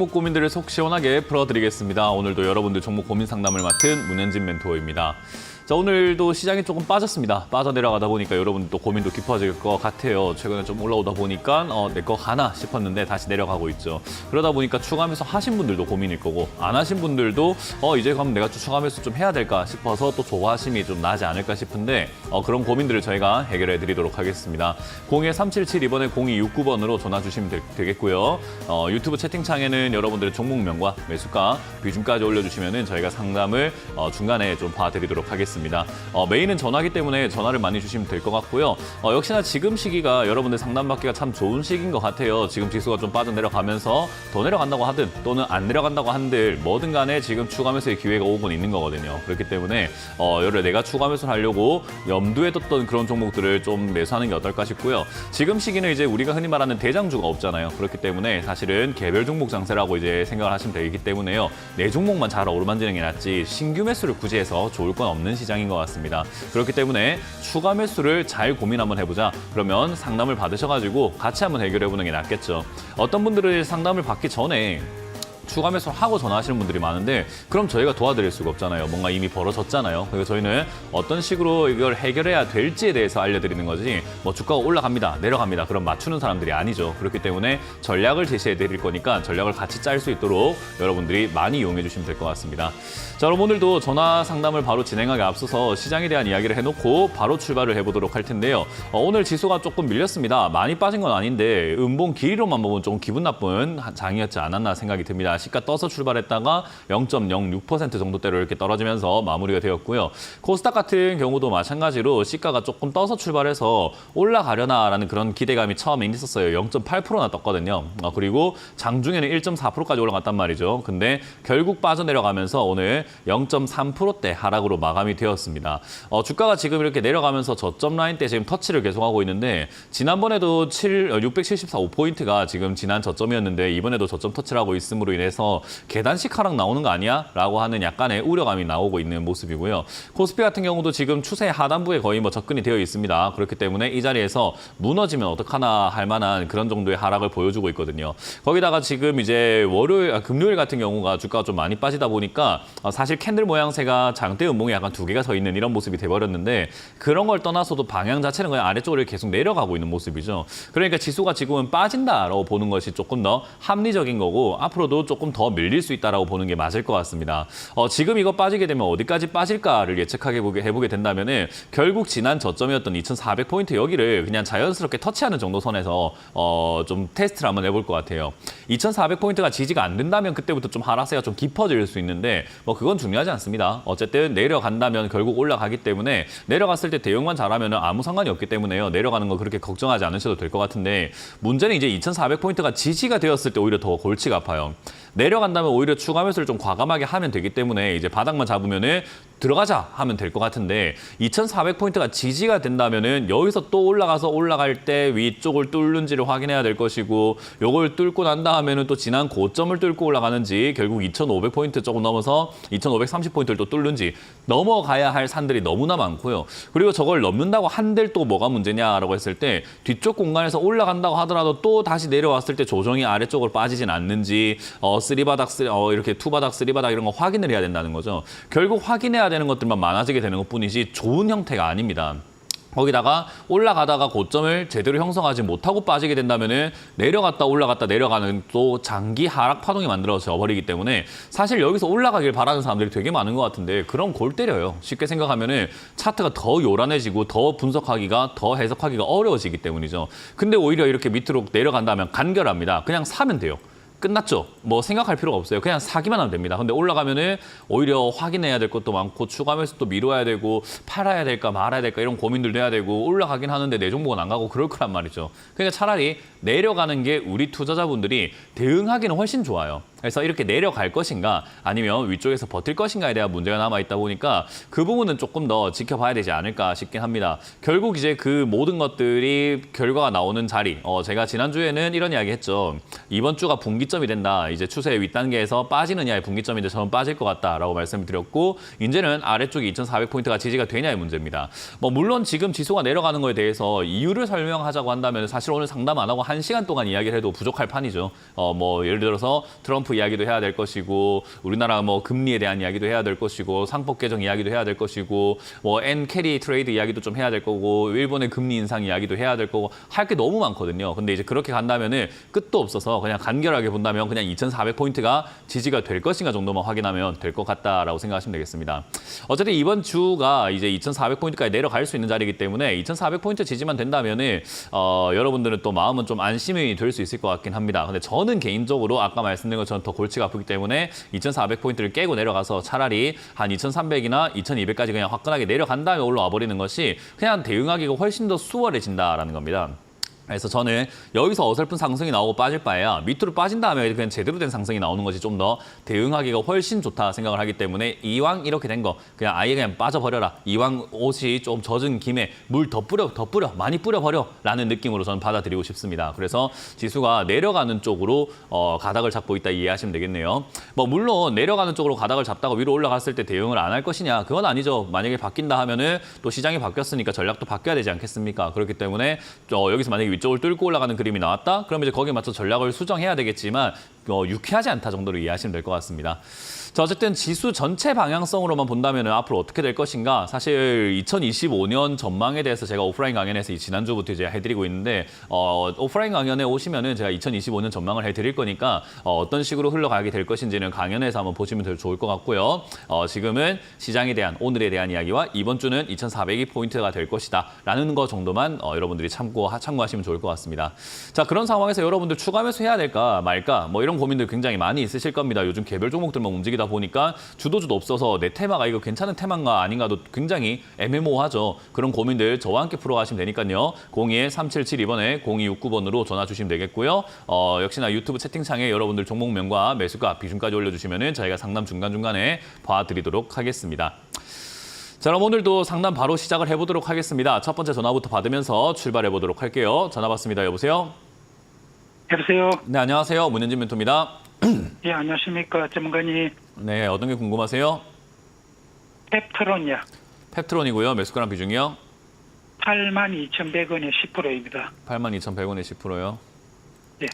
종목 고민들을 속 시원하게 풀어드리겠습니다. 오늘도 여러분들 종목 고민 상담을 맡은 문현진 멘토입니다. 자, 오늘도 시장이 조금 빠졌습니다. 빠져내려가다 보니까 여러분도 고민도 깊어질 것 같아요. 최근에 좀 올라오다 보니까 내 거 가나 싶었는데 다시 내려가고 있죠. 그러다 보니까 추가 매수 하신 분들도 고민일 거고 안 하신 분들도 이제 그럼 내가 추가 매수 좀 해야 될까 싶어서 또 조바심이 좀 나지 않을까 싶은데 그런 고민들을 저희가 해결해 드리도록 하겠습니다. 02377 이번에 0269번으로 전화 주시면 되겠고요. 유튜브 채팅창에는 여러분들의 종목명과 매수가, 비중까지 올려주시면 저희가 상담을 중간에 좀 봐드리도록 하겠습니다. 메인은 전화기 때문에 전화를 많이 주시면 될 것 같고요. 역시나 지금 시기가 여러분들 상담받기가 참 좋은 시기인 것 같아요. 지금 지수가 좀 빠져내려가면서 더 내려간다고 하든 또는 안 내려간다고 한들 뭐든 간에 지금 추가 매수의 기회가 오곤 있는 거거든요. 그렇기 때문에 내가 추가 매수를 하려고 염두에 뒀던 그런 종목들을 좀 매수하는 게 어떨까 싶고요. 지금 시기는 이제 우리가 흔히 말하는 대장주가 없잖아요. 그렇기 때문에 사실은 개별 종목 장세라고 이제 생각을 하시면 되기 때문에요. 내 종목만 잘 어루만지는 게 낫지 신규 매수를 굳이 해서 좋을 건 없는 시장인 것 같습니다. 그렇기 때문에 추가 매수를 잘 고민 한번 해보자. 그러면 상담을 받으셔가지고 같이 한번 해결해보는 게 낫겠죠. 어떤 분들은 상담을 받기 전에 추가 매수를 하고 전화하시는 분들이 많은데 그럼 저희가 도와드릴 수가 없잖아요. 뭔가 이미 벌어졌잖아요. 그래서 저희는 어떤 식으로 이걸 해결해야 될지에 대해서 알려드리는 거지 뭐 주가가 올라갑니다, 내려갑니다. 그럼 맞추는 사람들이 아니죠. 그렇기 때문에 전략을 제시해 드릴 거니까 전략을 같이 짤 수 있도록 여러분들이 많이 이용해 주시면 될 것 같습니다. 자, 그럼 오늘도 전화 상담을 바로 진행하기 앞서서 시장에 대한 이야기를 해놓고 바로 출발을 해보도록 할 텐데요. 오늘 지수가 조금 밀렸습니다. 많이 빠진 건 아닌데 음봉 길이로만 보면 좀 기분 나쁜 장이었지 않았나 생각이 듭니다. 시가 떠서 출발했다가 0.06% 정도대로 이렇게 떨어지면서 마무리가 되었고요. 코스닥 같은 경우도 마찬가지로 시가가 조금 떠서 출발해서 올라가려나라는 그런 기대감이 처음에 있었어요. 0.8%나 떴거든요. 그리고 장중에는 1.4%까지 올라갔단 말이죠. 근데 결국 빠져내려가면서 오늘 0.3%대 하락으로 마감이 되었습니다. 주가가 지금 이렇게 내려가면서 저점 라인 때 지금 터치를 계속하고 있는데 지난번에도 674.5포인트가 지금 지난 저점이었는데 이번에도 저점 터치를 하고 있음으로 인해서 계단식 하락 나오는 거 아니야? 라고 하는 약간의 우려감이 나오고 있는 모습이고요. 코스피 같은 경우도 지금 추세 하단부에 거의 접근이 되어 있습니다. 그렇기 때문에 이 자리에서 무너지면 어떡하나 할 만한 그런 정도의 하락을 보여주고 있거든요. 거기다가 지금 이제 금요일 같은 경우가 주가가 좀 많이 빠지다 보니까 사실 캔들 모양새가 장대 음봉에 약간 두 개가 서 있는 이런 모습이 돼버렸는데 그런 걸 떠나서도 방향 자체는 그냥 아래쪽으로 계속 내려가고 있는 모습이죠. 그러니까 지수가 지금은 빠진다라고 보는 것이 조금 더 합리적인 거고 앞으로도 조금 더 밀릴 수 있다라고 보는 게 맞을 것 같습니다. 지금 이거 빠지게 되면 어디까지 빠질까를 해보게 된다면은 결국 지난 저점이었던 2,400포인트 여기를 그냥 자연스럽게 터치하는 정도 선에서 좀 테스트를 한번 해볼 것 같아요. 2,400포인트가 지지가 안 된다면 그때부터 좀 하락세가 좀 깊어질 수 있는데 그건 중요하지 않습니다. 어쨌든 내려간다면 결국 올라가기 때문에 내려갔을 때 대응만 잘하면 아무 상관이 없기 때문에요. 내려가는 거 그렇게 걱정하지 않으셔도 될 것 같은데 문제는 이제 2,400포인트가 지지가 되었을 때 오히려 더 골치가 아파요. 내려간다면 오히려 추가 매수를 좀 과감하게 하면 되기 때문에 이제 바닥만 잡으면은 들어가자 하면 될 것 같은데 2,400포인트가 지지가 된다면은 여기서 또 올라갈 때 위쪽을 뚫는지를 확인해야 될 것이고 요걸 뚫고 난 다음에는 또 지난 고점을 뚫고 올라가는지 결국 2,500포인트 조금 넘어서 2,530포인트를 또 뚫는지 넘어가야 할 산들이 너무나 많고요. 그리고 저걸 넘는다고 한들 또 뭐가 문제냐라고 했을 때 뒤쪽 공간에서 올라간다고 하더라도 또 다시 내려왔을 때 조정이 아래쪽으로 빠지진 않는지 쓰리바닥, 이렇게 투바닥, 쓰리바닥 이런 거 확인을 해야 된다는 거죠. 결국 확인해야 되는 것들만 많아지게 되는 것뿐이지 좋은 형태가 아닙니다. 거기다가 올라가다가 고점을 제대로 형성하지 못하고 빠지게 된다면은 내려갔다 올라갔다 내려가는 또 장기 하락 파동이 만들어져 버리기 때문에 사실 여기서 올라가길 바라는 사람들이 되게 많은 것 같은데 그런 골 때려요. 쉽게 생각하면은 차트가 더 요란해지고 더 분석하기가 더 해석하기가 어려워지기 때문이죠. 근데 오히려 이렇게 밑으로 내려간다면 간결합니다. 그냥 사면 돼요. 끝났죠. 뭐 생각할 필요가 없어요. 그냥 사기만 하면 됩니다. 근데 올라가면은 오히려 확인해야 될 것도 많고 추가 매수도 미뤄야 되고 팔아야 될까 말아야 될까 이런 고민들도 해야 되고 올라가긴 하는데 내 종목은 안 가고 그럴 거란 말이죠. 그러니까 차라리 내려가는 게 우리 투자자분들이 대응하기는 훨씬 좋아요. 그래서 이렇게 내려갈 것인가 아니면 위쪽에서 버틸 것인가에 대한 문제가 남아있다 보니까 그 부분은 조금 더 지켜봐야 되지 않을까 싶긴 합니다. 결국 이제 그 모든 것들이 결과가 나오는 자리. 제가 지난주에는 이런 이야기 했죠. 이번 주가 분기 분기점이 된다. 이제 추세의 윗단계에서 빠지느냐의 분기점인데 저는 빠질 것 같다라고 말씀을 드렸고 이제는 아래쪽이 2,400포인트가 지지가 되냐의 문제입니다. 뭐 물론 지금 지수가 내려가는 거에 대해서 이유를 설명하자고 한다면 사실 오늘 상담 안 하고 1시간 동안 이야기를 해도 부족할 판이죠. 뭐 예를 들어서 트럼프 이야기도 해야 될 것이고 우리나라 뭐 금리에 대한 이야기도 해야 될 것이고 상법 개정 이야기도 해야 될 것이고 뭐 엔 캐리 트레이드 이야기도 좀 해야 될 거고 일본의 금리 인상 이야기도 해야 될 거고 할 게 너무 많거든요. 근데 이제 그렇게 간다면은 끝도 없어서 그냥 간결하게 본다면 그냥 2,400포인트가 지지가 될 것인가 정도만 확인하면 될 것 같다라고 생각하시면 되겠습니다. 어쨌든 이번 주가 이제 2,400포인트까지 내려갈 수 있는 자리이기 때문에 2,400포인트 지지만 된다면은 여러분들은 또 마음은 좀 안심이 될 수 있을 것 같긴 합니다. 근데 저는 개인적으로 아까 말씀드린 것처럼 더 골치가 아프기 때문에 2,400포인트를 깨고 내려가서 차라리 한 2,300이나 2,200까지 그냥 화끈하게 내려간 다음에 올라와 버리는 것이 그냥 대응하기가 훨씬 더 수월해진다라는 겁니다. 그래서 저는 여기서 어설픈 상승이 나오고 빠질 바에야 밑으로 빠진 다음에 그냥 제대로 된 상승이 나오는 것이 좀 더 대응하기가 훨씬 좋다 생각을 하기 때문에 이왕 이렇게 된 거 그냥 아예 그냥 빠져버려라. 이왕 옷이 좀 젖은 김에 물 더 뿌려 많이 뿌려버려라는 느낌으로 저는 받아들이고 싶습니다. 그래서 지수가 내려가는 쪽으로 가닥을 잡고 있다 이해하시면 되겠네요. 뭐 물론 내려가는 쪽으로 가닥을 잡다가 위로 올라갔을 때 대응을 안 할 것이냐 그건 아니죠. 만약에 바뀐다 하면은 또 시장이 바뀌었으니까 전략도 바뀌어야 되지 않겠습니까? 그렇기 때문에 여기서 만약에 위쪽을 뚫고 올라가는 그림이 나왔다? 그러면 이제 거기에 맞춰 전략을 수정해야 되겠지만 유쾌하지 않다 정도로 이해하시면 될 것 같습니다. 자, 어쨌든 지수 전체 방향성으로만 본다면 앞으로 어떻게 될 것인가? 사실 2025년 전망에 대해서 제가 오프라인 강연에서 지난주부터 이제 해드리고 있는데 오프라인 강연에 오시면은 제가 2025년 전망을 해드릴 거니까 어떤 식으로 흘러가게 될 것인지는 강연에서 한번 보시면 더 좋을 것 같고요. 지금은 시장에 대한 오늘에 대한 이야기와 이번 주는 2,400이 포인트가 될 것이다 라는 거 정도만 여러분들이 참고하시면 좋을 것 같습니다. 자, 그런 상황에서 여러분들 추가 매수해야 될까 말까 뭐 이런 고민들 굉장히 많이 있으실 겁니다. 요즘 개별 종목들만 움직이다 보니까 주도주도 없어서 내 테마가 이거 괜찮은 테마인가 아닌가도 굉장히 애매모호하죠. 그런 고민들 저와 함께 풀어가시면 되니까요. 02-3772번에 0269번으로 전화 주시면 되겠고요. 역시나 유튜브 채팅창에 여러분들 종목명과 매수가 비중까지 올려주시면 저희가 상담 중간중간에 봐드리도록 하겠습니다. 자, 그럼 오늘도 상담 바로 시작을 해보도록 하겠습니다. 첫 번째 전화부터 받으면서 출발해보도록 할게요. 전화 받습니다. 여보세요? 여보세요? 네, 안녕하세요. 문현진 멘토입니다. 예, 안녕하십니까, 전문가님. 네, 어떤 게 궁금하세요? 펩트론이요. 펩트론이고요. 매수가랑 비중이요? 82,100원에 10%입니다. 82,100원에 10%요? 예.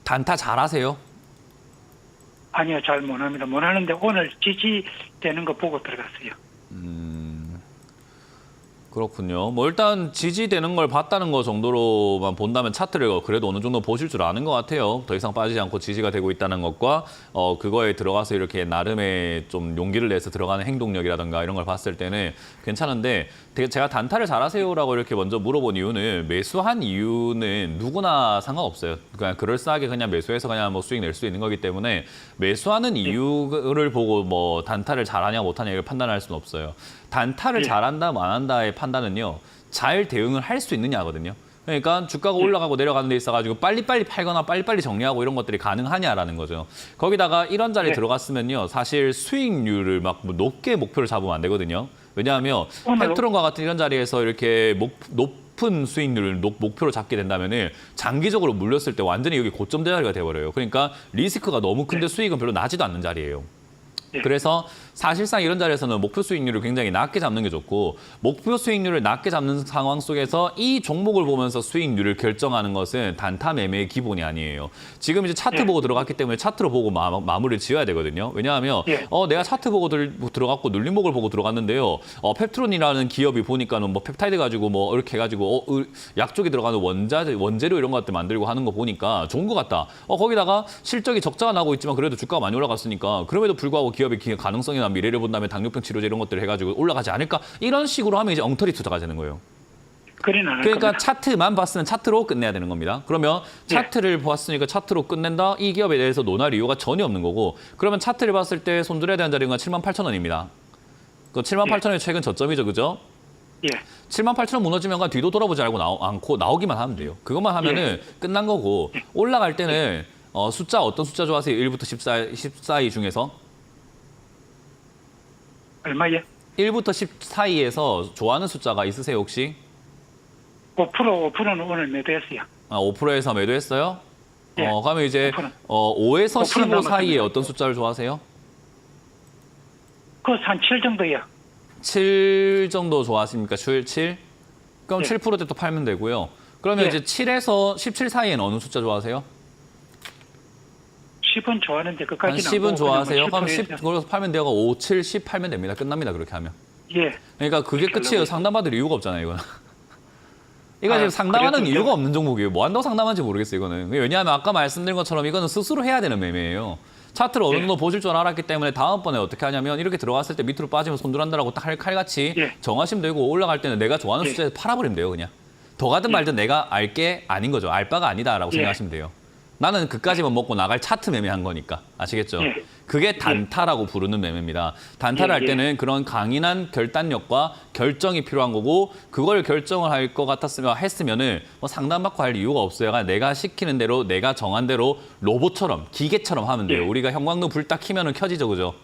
단타 잘하세요? 아니요, 잘 못합니다. 못하는데 오늘 지지되는 거 보고 들어갔어요. 그렇군요. 뭐 일단 지지되는 걸 봤다는 거 정도로만 본다면 차트를 그래도 어느 정도 보실 줄 아는 것 같아요. 더 이상 빠지지 않고 지지가 되고 있다는 것과 그거에 들어가서 이렇게 나름의 좀 용기를 내서 들어가는 행동력이라든가 이런 걸 봤을 때는 괜찮은데 제가 단타를 잘하세요라고 이렇게 먼저 물어본 이유는 매수한 이유는 누구나 상관없어요. 그냥 그럴싸하게 그냥 매수해서 그냥 뭐 수익 낼 수 있는 거기 때문에 매수하는 이유를 보고 뭐 단타를 잘하냐 못하냐 이걸 판단할 수는 없어요. 단타를 잘한다 안 한다의 판단은요. 잘 대응을 할 수 있느냐거든요. 그러니까 주가가 올라가고 내려가는 데 있어가지고 빨리빨리 팔거나 빨리빨리 정리하고 이런 것들이 가능하냐라는 거죠. 거기다가 이런 자리에 들어갔으면요. 사실 수익률을 막 높게 목표를 잡으면 안 되거든요. 왜냐하면 펩트론과 같은 이런 자리에서 이렇게 높은 수익률을 목표로 잡게 된다면 장기적으로 물렸을 때 완전히 여기 고점 자리가 돼버려요. 그러니까 리스크가 너무 큰데 수익은 별로 나지도 않는 자리예요. 그래서 사실상 이런 자리에서는 목표 수익률을 굉장히 낮게 잡는 게 좋고 목표 수익률을 낮게 잡는 상황 속에서 이 종목을 보면서 수익률을 결정하는 것은 단타 매매의 기본이 아니에요. 지금 이제 차트 보고 들어갔기 때문에 차트로 보고 마무리를 지어야 되거든요. 왜냐하면 내가 차트 보고 들어갔고 눌림목을 보고 들어갔는데요. 펩트론이라는 기업이 보니까는 뭐 펩타이드 가지고 뭐 이렇게 해가지고 약 쪽에 들어가는 원재료 이런 것들 만들고 하는 거 보니까 좋은 것 같다. 거기다가 실적이 적자가 나고 있지만 그래도 주가가 많이 올라갔으니까 그럼에도 불구하고 기업의 가능성이나 미래를 본다면 당뇨병 치료제 이런 것들을 해가지고 올라가지 않을까 이런 식으로 하면 이제 엉터리 투자가 되는 거예요. 그러니까 차트만 봤으면 차트로 끝내야 되는 겁니다. 그러면 차트를 봤으니까 차트로 끝낸다? 이 기업에 대해서 논할 이유가 전혀 없는 거고 그러면 차트를 봤을 때 손들어야 되는 자리가 78,000원입니다. 그 78,000원이 최근 저점이죠, 그죠? 78,000원 무너지면 뒤도 돌아보지 않고 나오기만 하면 돼요. 그것만 하면은 끝난 거고 올라갈 때는 어떤 숫자 좋아하세요? 1부터 10 사이 중에서? 얼마예? 1부터 10 사이에서 좋아하는 숫자가 있으세요, 혹시? 5%는 오늘 매도했어요. 5%에서 매도했어요? 예. 그러면 이제 5%. 5에서 15 남았습니다. 사이에 어떤 숫자를 좋아하세요? 그 한 7 정도요. 7 정도 좋아하십니까? 7? 그럼 예. 7%대 또 팔면 되고요. 그러면 예. 이제 7에서 17 사이에는 어느 숫자 좋아하세요? 10은 좋아하는데 한 그까지는 10은 좋아하세요? 그럼 10 10%에서. 그걸로 팔면 돼요. 5, 7, 10 팔면 됩니다. 끝납니다. 그렇게 하면. 예. 그러니까 그게 끝이에요. 상담받을 이유가 없잖아요, 이거는. 이거 지금 아, 상담하는 그래도 이유가 없는 종목이에요. 뭐 한다고 상담하는지 모르겠어요, 이거는. 왜냐하면 아까 말씀드린 것처럼 이거는 스스로 해야 되는 매매예요. 차트를 어느 정도 보실 줄 알았기 때문에 다음번에 어떻게 하냐면 이렇게 들어갔을 때 밑으로 빠지면 손들한다라고 딱 칼같이 예. 정하시면 되고 올라갈 때는 내가 좋아하는 예. 숫자에서 팔아버리면 돼요, 그냥. 더 가든 말든 내가 알게 아닌 거죠. 알 바가 아니다라고 예. 생각하시면 돼요. 나는 그까지만 먹고 나갈 차트 매매한 거니까. 아시겠죠? 예. 그게 단타라고 부르는 매매입니다. 단타를 예, 할 예. 때는 그런 강인한 결단력과 결정이 필요한 거고 그걸 결정을 할 것 같았으면 했으면은 뭐 상담받고 할 이유가 없어요. 그냥 내가 시키는 대로 내가 정한 대로 로봇처럼 기계처럼 하면 돼요. 예. 우리가 형광등 불 딱 켜면은 켜지죠, 그죠?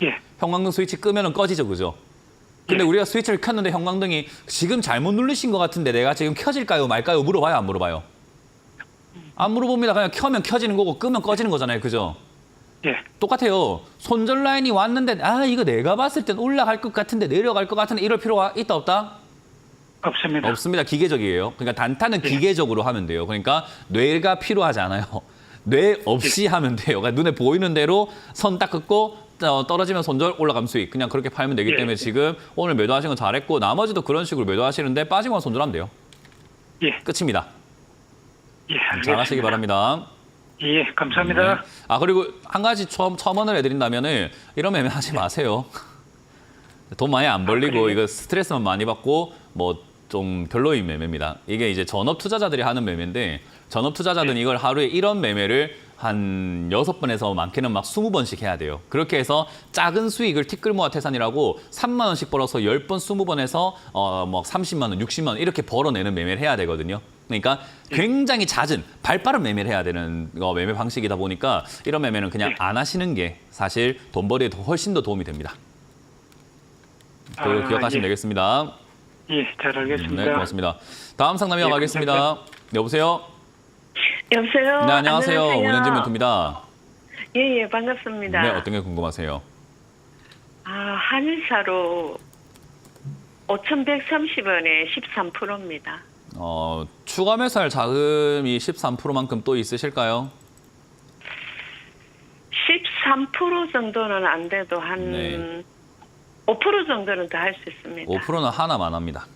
예. 형광등 스위치 끄면은 꺼지죠, 그죠? 근데 예. 우리가 스위치를 켰는데 형광등이 지금 잘못 누르신 것 같은데 내가 지금 켜질까요, 말까요? 물어봐요, 안 물어봐요? 안 물어봅니다. 그냥 켜면 켜지는 거고 끄면 꺼지는 거잖아요, 그죠? 예. 똑같아요. 손절 라인이 왔는데 이거 내가 봤을 땐 올라갈 것 같은데 내려갈 것 같은데 이럴 필요가 있다 없다? 없습니다. 없습니다. 기계적이에요. 그러니까 단타는 기계적으로 하면 돼요. 그러니까 뇌가 필요하지 않아요. 뇌 없이 하면 돼요. 그러니까 눈에 보이는 대로 선 딱 긋고 떨어지면 손절, 올라가면 수익. 그냥 그렇게 팔면 되기 예. 때문에 지금 오늘 매도하신 건 잘했고 나머지도 그런 식으로 매도하시는데 빠지거나 손절하면 돼요. 예. 끝입니다. 예. 알겠습니다. 잘하시기 바랍니다. 예. 감사합니다. 네. 그리고 한 가지 첨언을 해드린다면은 이런 매매 하지 마세요. 돈 많이 안 벌리고 그래요? 이거 스트레스만 많이 받고 뭐 좀 별로인 매매입니다. 이게 이제 전업 투자자들이 하는 매매인데 전업 투자자들은 이걸 하루에 이런 매매를 한 6번에서 많게는 막 20번씩 해야 돼요. 그렇게 해서 작은 수익을 티끌 모아 태산이라고 3만 원씩 벌어서 10번, 20번에서 뭐 30만 원, 60만 원 이렇게 벌어내는 매매를 해야 되거든요. 그러니까 굉장히 잦은 발 빠른 매매를 해야 되는 매매 방식이다 보니까 이런 매매는 그냥 안 하시는 게 사실 돈벌이에 훨씬 더 도움이 됩니다. 그걸 기억하시면 예. 되겠습니다. 예. 잘 알겠습니다. 네, 고맙습니다. 다음 상담 이어가겠습니다. 감사합니다. 여보세요? 여보세요. 네, 안녕하세요. 문현진 멘토입니다. 예, 반갑습니다. 네, 어떤 게 궁금하세요? 한일사로 5,130원에 13%입니다. 추가 매수할 자금이 13%만큼 또 있으실까요? 13% 정도는 안 돼도 한 네. 5% 정도는 더 할 수 있습니다. 5%는 하나만 합니다.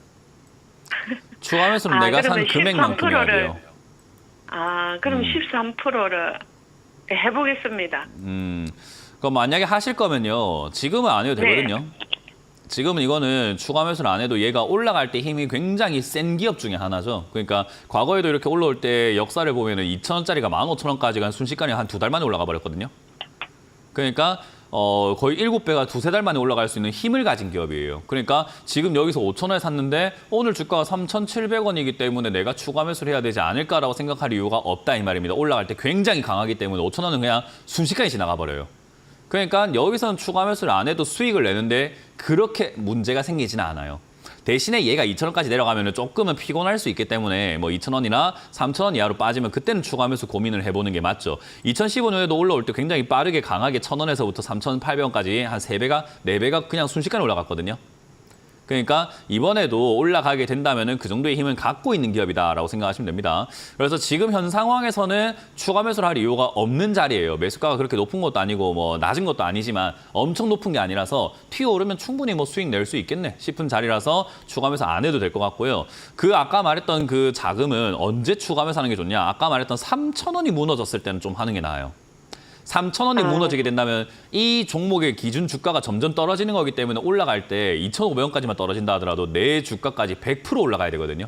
추가 매수는 내가 산 그러면 금액만큼 해야 13%를 돼요. 그럼 13%를 해보겠습니다. 그럼 만약에 하실 거면요. 지금은 안 해도 네. 되거든요. 지금은 이거는 추가 매수를 안 해도 얘가 올라갈 때 힘이 굉장히 센 기업 중에 하나죠. 그러니까 과거에도 이렇게 올라올 때 역사를 보면은 2,000원짜리가 15,000원까지가 순식간에 한 2달 만에 올라가 버렸거든요. 그러니까 거의 7배가 2-3달 만에 올라갈 수 있는 힘을 가진 기업이에요. 그러니까 지금 여기서 5,000원에 샀는데 오늘 주가가 3,700원이기 때문에 내가 추가 매수를 해야 되지 않을까라고 생각할 이유가 없다 이 말입니다. 올라갈 때 굉장히 강하기 때문에 5,000원은 그냥 순식간에 지나가 버려요. 그러니까 여기서는 추가 매수를 안 해도 수익을 내는데 그렇게 문제가 생기지는 않아요. 대신에 얘가 2,000원까지 내려가면 조금은 피곤할 수 있기 때문에 뭐 2,000원이나 3,000원 이하로 빠지면 그때는 추가 매수 고민을 해보는 게 맞죠. 2015년에도 올라올 때 굉장히 빠르게 강하게 1,000원에서부터 3,800원까지 한 3배가, 4배가 그냥 순식간에 올라갔거든요. 그러니까 이번에도 올라가게 된다면 그 정도의 힘은 갖고 있는 기업이다라고 생각하시면 됩니다. 그래서 지금 현 상황에서는 추가 매수를 할 이유가 없는 자리예요. 매수가가 그렇게 높은 것도 아니고 뭐 낮은 것도 아니지만 엄청 높은 게 아니라서 튀어오르면 충분히 뭐 수익 낼 수 있겠네 싶은 자리라서 추가 매수 안 해도 될 것 같고요. 그 아까 말했던 그 자금은 언제 추가 매수하는 게 좋냐? 아까 말했던 3,000원이 무너졌을 때는 좀 하는 게 나아요. 3,000원이 무너지게 된다면 이 종목의 기준 주가가 점점 떨어지는 거기 때문에 올라갈 때 2,500원까지만 떨어진다 하더라도 내 주가까지 100% 올라가야 되거든요.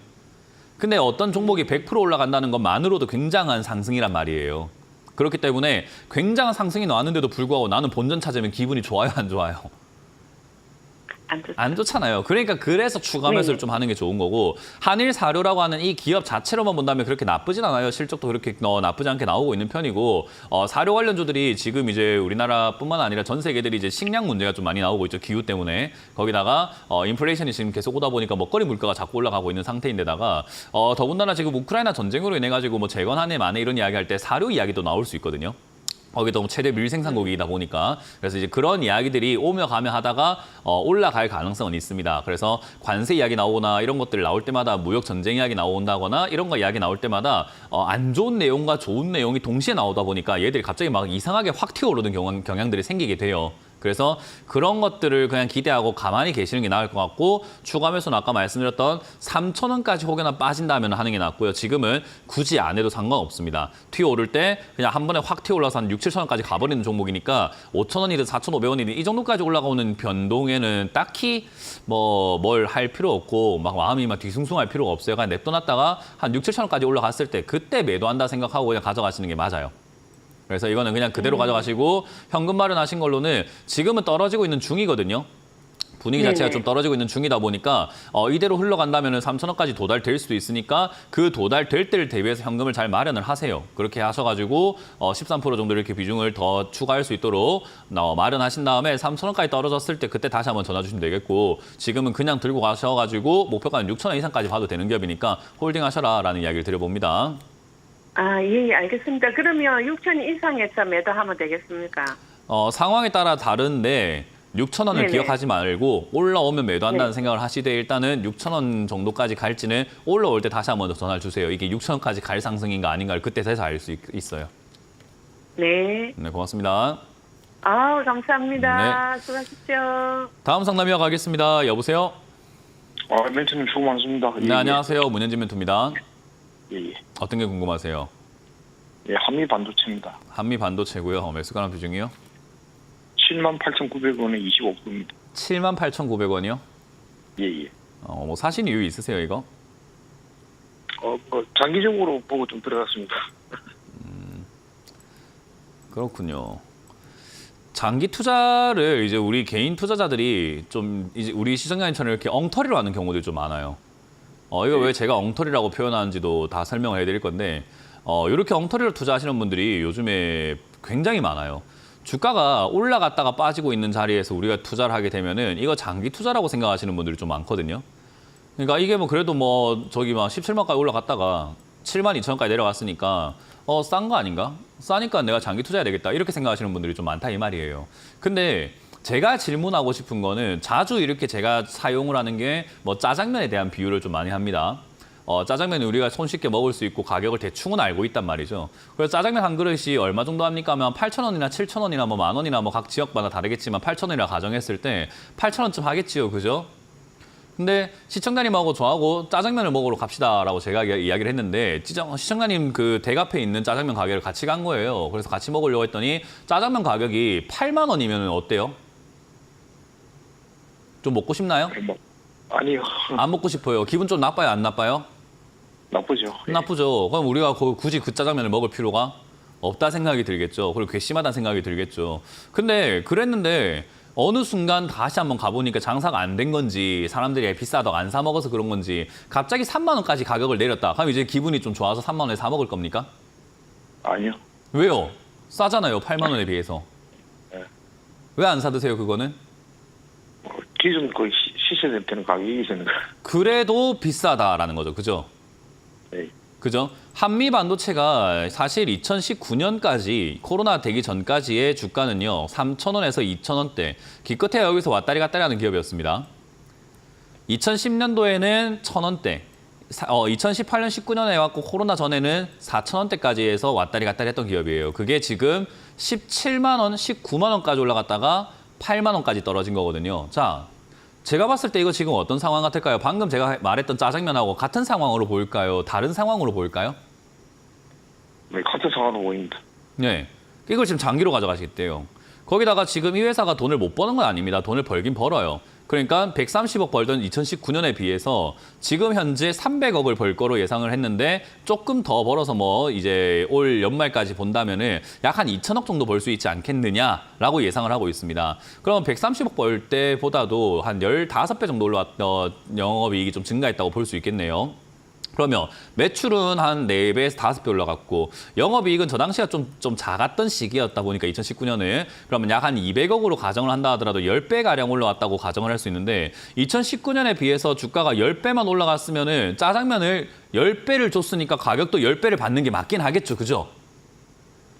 근데 어떤 종목이 100% 올라간다는 것만으로도 굉장한 상승이란 말이에요. 그렇기 때문에 굉장한 상승이 나왔는데도 불구하고 나는 본전 찾으면 기분이 좋아요, 안 좋아요? 안 좋죠. 안 좋잖아요. 그러니까 그래서 추가 매수를 네. 좀 하는 게 좋은 거고 한일 사료라고 하는 이 기업 자체로만 본다면 그렇게 나쁘진 않아요. 실적도 그렇게 나쁘지 않게 나오고 있는 편이고 사료 관련주들이 지금 이제 우리나라뿐만 아니라 전 세계들이 이제 식량 문제가 좀 많이 나오고 있죠. 기후 때문에. 거기다가 인플레이션이 지금 계속 오다 보니까 먹거리 물가가 자꾸 올라가고 있는 상태인데다가 더군다나 지금 우크라이나 전쟁으로 인해 가지고 뭐 재건하네 마네 이런 이야기할 때 사료 이야기도 나올 수 있거든요. 거기도 최대 밀생산국이다 보니까 그래서 이제 그런 이야기들이 오며 가며 하다가 올라갈 가능성은 있습니다. 그래서 관세 이야기 나오거나 이런 것들 나올 때마다 무역 전쟁 이야기 나온다거나 이런 거 이야기 나올 때마다 안 좋은 내용과 좋은 내용이 동시에 나오다 보니까 얘들이 갑자기 막 이상하게 확 튀어오르는 경향들이 생기게 돼요. 그래서 그런 것들을 그냥 기대하고 가만히 계시는 게 나을 것 같고 추가 매수는 아까 말씀드렸던 3,000원까지 혹여나 빠진다면 하는 게 낫고요. 지금은 굳이 안 해도 상관없습니다. 튀어오를 때 그냥 한 번에 확 튀어올라서 한 6, 7,000원까지 가버리는 종목이니까 5,000원이든 4,500원이든 이 정도까지 올라가오는 변동에는 딱히 뭐 뭘 할 필요 없고 막 마음이 막 뒤숭숭할 필요가 없어요. 그냥 냅둬놨다가 한 6, 7,000원까지 올라갔을 때 그때 매도한다 생각하고 그냥 가져가시는 게 맞아요. 그래서 이거는 그냥 그대로 가져가시고 현금 마련하신 걸로는 지금은 떨어지고 있는 중이거든요. 분위기 자체가 네네. 좀 떨어지고 있는 중이다 보니까 이대로 흘러간다면 3,000원까지 도달될 수도 있으니까 그 도달될 때를 대비해서 현금을 잘 마련을 하세요. 그렇게 하셔가지고 13% 정도 이렇게 비중을 더 추가할 수 있도록 마련하신 다음에 3,000원까지 떨어졌을 때 그때 다시 한번 전화 주시면 되겠고 지금은 그냥 들고 가셔가지고 목표가는 6,000원 이상까지 봐도 되는 기업이니까 홀딩하셔라라는 이야기를 드려봅니다. 아, 예, 알겠습니다. 그러면 6천 이상에서 매도하면 되겠습니까? 상황에 따라 다른데 6,000원을 네네. 기억하지 말고 올라오면 매도한다는 네. 생각을 하시되 일단은 6,000원 정도까지 갈지는 올라올 때 다시 한번 더 전화를 주세요. 이게 6,000원까지 갈 상승인가 아닌가를 그때 돼서 알 수 있어요. 네. 네, 고맙습니다. 아우, 감사합니다. 네. 수고하십시오. 다음 상담 이어가겠습니다. 여보세요? 멘트는 수고 많습니다. 네, 안녕하세요. 문현진 멘토입니다. 예, 예. 어떤 게 궁금하세요? 예, 한미 반도체입니다. 한미 반도체고요. 매수가랑 비중이요? 78,900원에 25%입니다. 78,900원이요? 예, 예. 뭐 사신 이유 있으세요, 이거? 장기적으로 보고 좀 들어갔습니다. 그렇군요. 장기 투자를 이제 우리 개인 투자자들이 좀 이제 우리 시청자님처럼 이렇게 엉터리로 하는 경우들이 좀 많아요. 이거 왜 제가 엉터리라고 표현하는지도 다 설명을 해드릴 건데 이렇게 엉터리로 투자하시는 분들이 요즘에 굉장히 많아요. 주가가 올라갔다가 빠지고 있는 자리에서 우리가 투자를 하게 되면은 이거 장기 투자라고 생각하시는 분들이 좀 많거든요. 그러니까 이게 뭐 그래도 뭐 저기 막 17만까지 올라갔다가 72,000원까지 내려왔으니까 싼 거 아닌가? 싸니까 내가 장기 투자해야 되겠다. 이렇게 생각하시는 분들이 좀 많다 이 말이에요. 근데 제가 질문하고 싶은 거는 자주 이렇게 제가 사용을 하는 게 뭐 짜장면에 대한 비유를 좀 많이 합니다. 짜장면은 우리가 손쉽게 먹을 수 있고 가격을 대충은 알고 있단 말이죠. 그래서 짜장면 한 그릇이 얼마 정도 합니까 하면 8,000원이나 7,000원이나 뭐 10,000원이나 뭐 각 지역마다 다르겠지만 8,000원이라 가정했을 때 8,000원쯤 하겠지요. 그죠? 근데 시청자님하고 저하고 짜장면을 먹으러 갑시다라고 제가 이야기를 했는데 시청자님 그 댁 앞에 있는 짜장면 가게를 같이 간 거예요. 그래서 같이 먹으려고 했더니 짜장면 가격이 8만 원이면 어때요? 좀 먹고 싶나요? 아니요. 안 먹고 싶어요. 기분 좀 나빠요? 안 나빠요? 나쁘죠. 예. 나쁘죠. 그럼 우리가 굳이 그 짜장면을 먹을 필요가 없다 생각이 들겠죠. 그리고 괘씸하다는 생각이 들겠죠. 근데 그랬는데 어느 순간 다시 한번 가보니까 장사가 안 된 건지 사람들이 비싸다고 안 사 먹어서 그런 건지 갑자기 3만 원까지 가격을 내렸다. 그럼 이제 기분이 좀 좋아서 3만 원에 사 먹을 겁니까? 아니요. 왜요? 싸잖아요. 8만 원에 비해서. 네. 왜 안 사드세요, 그거는? 기존 그 시세될 때는 가격이 있었는데. 그래도 비싸다라는 거죠. 그죠? 네. 그죠? 한미 반도체가 사실 2019년까지 코로나 되기 전까지의 주가는요. 3,000원에서 2,000원대. 기껏해야 여기서 왔다리 갔다리 하는 기업이었습니다. 2010년도에는 1,000원대. 2018년, 19년에 해왔고 코로나 전에는 4,000원대까지 해서 왔다리 갔다리 했던 기업이에요. 그게 지금 17만 원, 19만 원까지 올라갔다가 8만 원까지 떨어진 거거든요. 자, 제가 봤을 때 이거 지금 어떤 상황 같을까요? 방금 제가 말했던 짜장면하고 같은 상황으로 보일까요? 다른 상황으로 보일까요? 네, 같은 상황으로 보입니다. 네, 이걸 지금 장기로 가져가시겠대요. 거기다가 지금 이 회사가 돈을 못 버는 건 아닙니다. 돈을 벌긴 벌어요. 그러니까 130억 벌던 2019년에 비해서 지금 현재 300억을 벌 거로 예상을 했는데 조금 더 벌어서 뭐 이제 올 연말까지 본다면은 약 한 2천억 정도 벌 수 있지 않겠느냐라고 예상을 하고 있습니다. 그럼 130억 벌 때보다도 한 15배 정도 영업이익이 좀 증가했다고 볼 수 있겠네요. 그러면 매출은 한 4배에서 5배 올라갔고 영업이익은 저 당시가 좀 작았던 시기였다 보니까 2019년에 그러면 약 한 200억으로 가정을 한다 하더라도 10배가량 올라왔다고 가정을 할 수 있는데 2019년에 비해서 주가가 10배만 올라갔으면은 짜장면을 10배를 줬으니까 가격도 10배를 받는 게 맞긴 하겠죠. 그죠?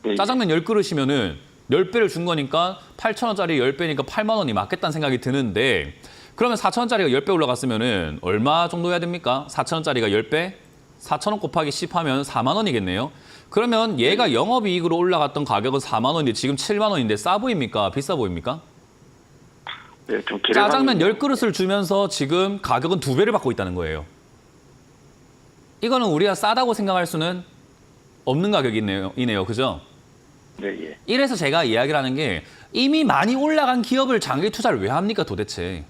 예, 예. 짜장면 10그릇이면은 10배를 준 거니까 8,000원짜리 10배니까 8만 원이 맞겠다는 생각이 드는데 그러면 4,000원짜리가 10배 올라갔으면은 얼마 정도 해야 됩니까? 4,000원짜리가 10배? 4,000원 곱하기 10 하면 4만 원이겠네요. 그러면 얘가 영업이익으로 올라갔던 가격은 4만 원인데 지금 7만 원인데 싸 보입니까? 비싸 보입니까? 네, 좀 짜장면 10그릇을 주면서 지금 가격은 2배를 받고 있다는 거예요. 이거는 우리가 싸다고 생각할 수는 없는 가격이네요. 그죠? 네, 예. 이래서 제가 이야기를 하는 게 이미 많이 올라간 기업을 장기 투자를 왜 합니까 도대체?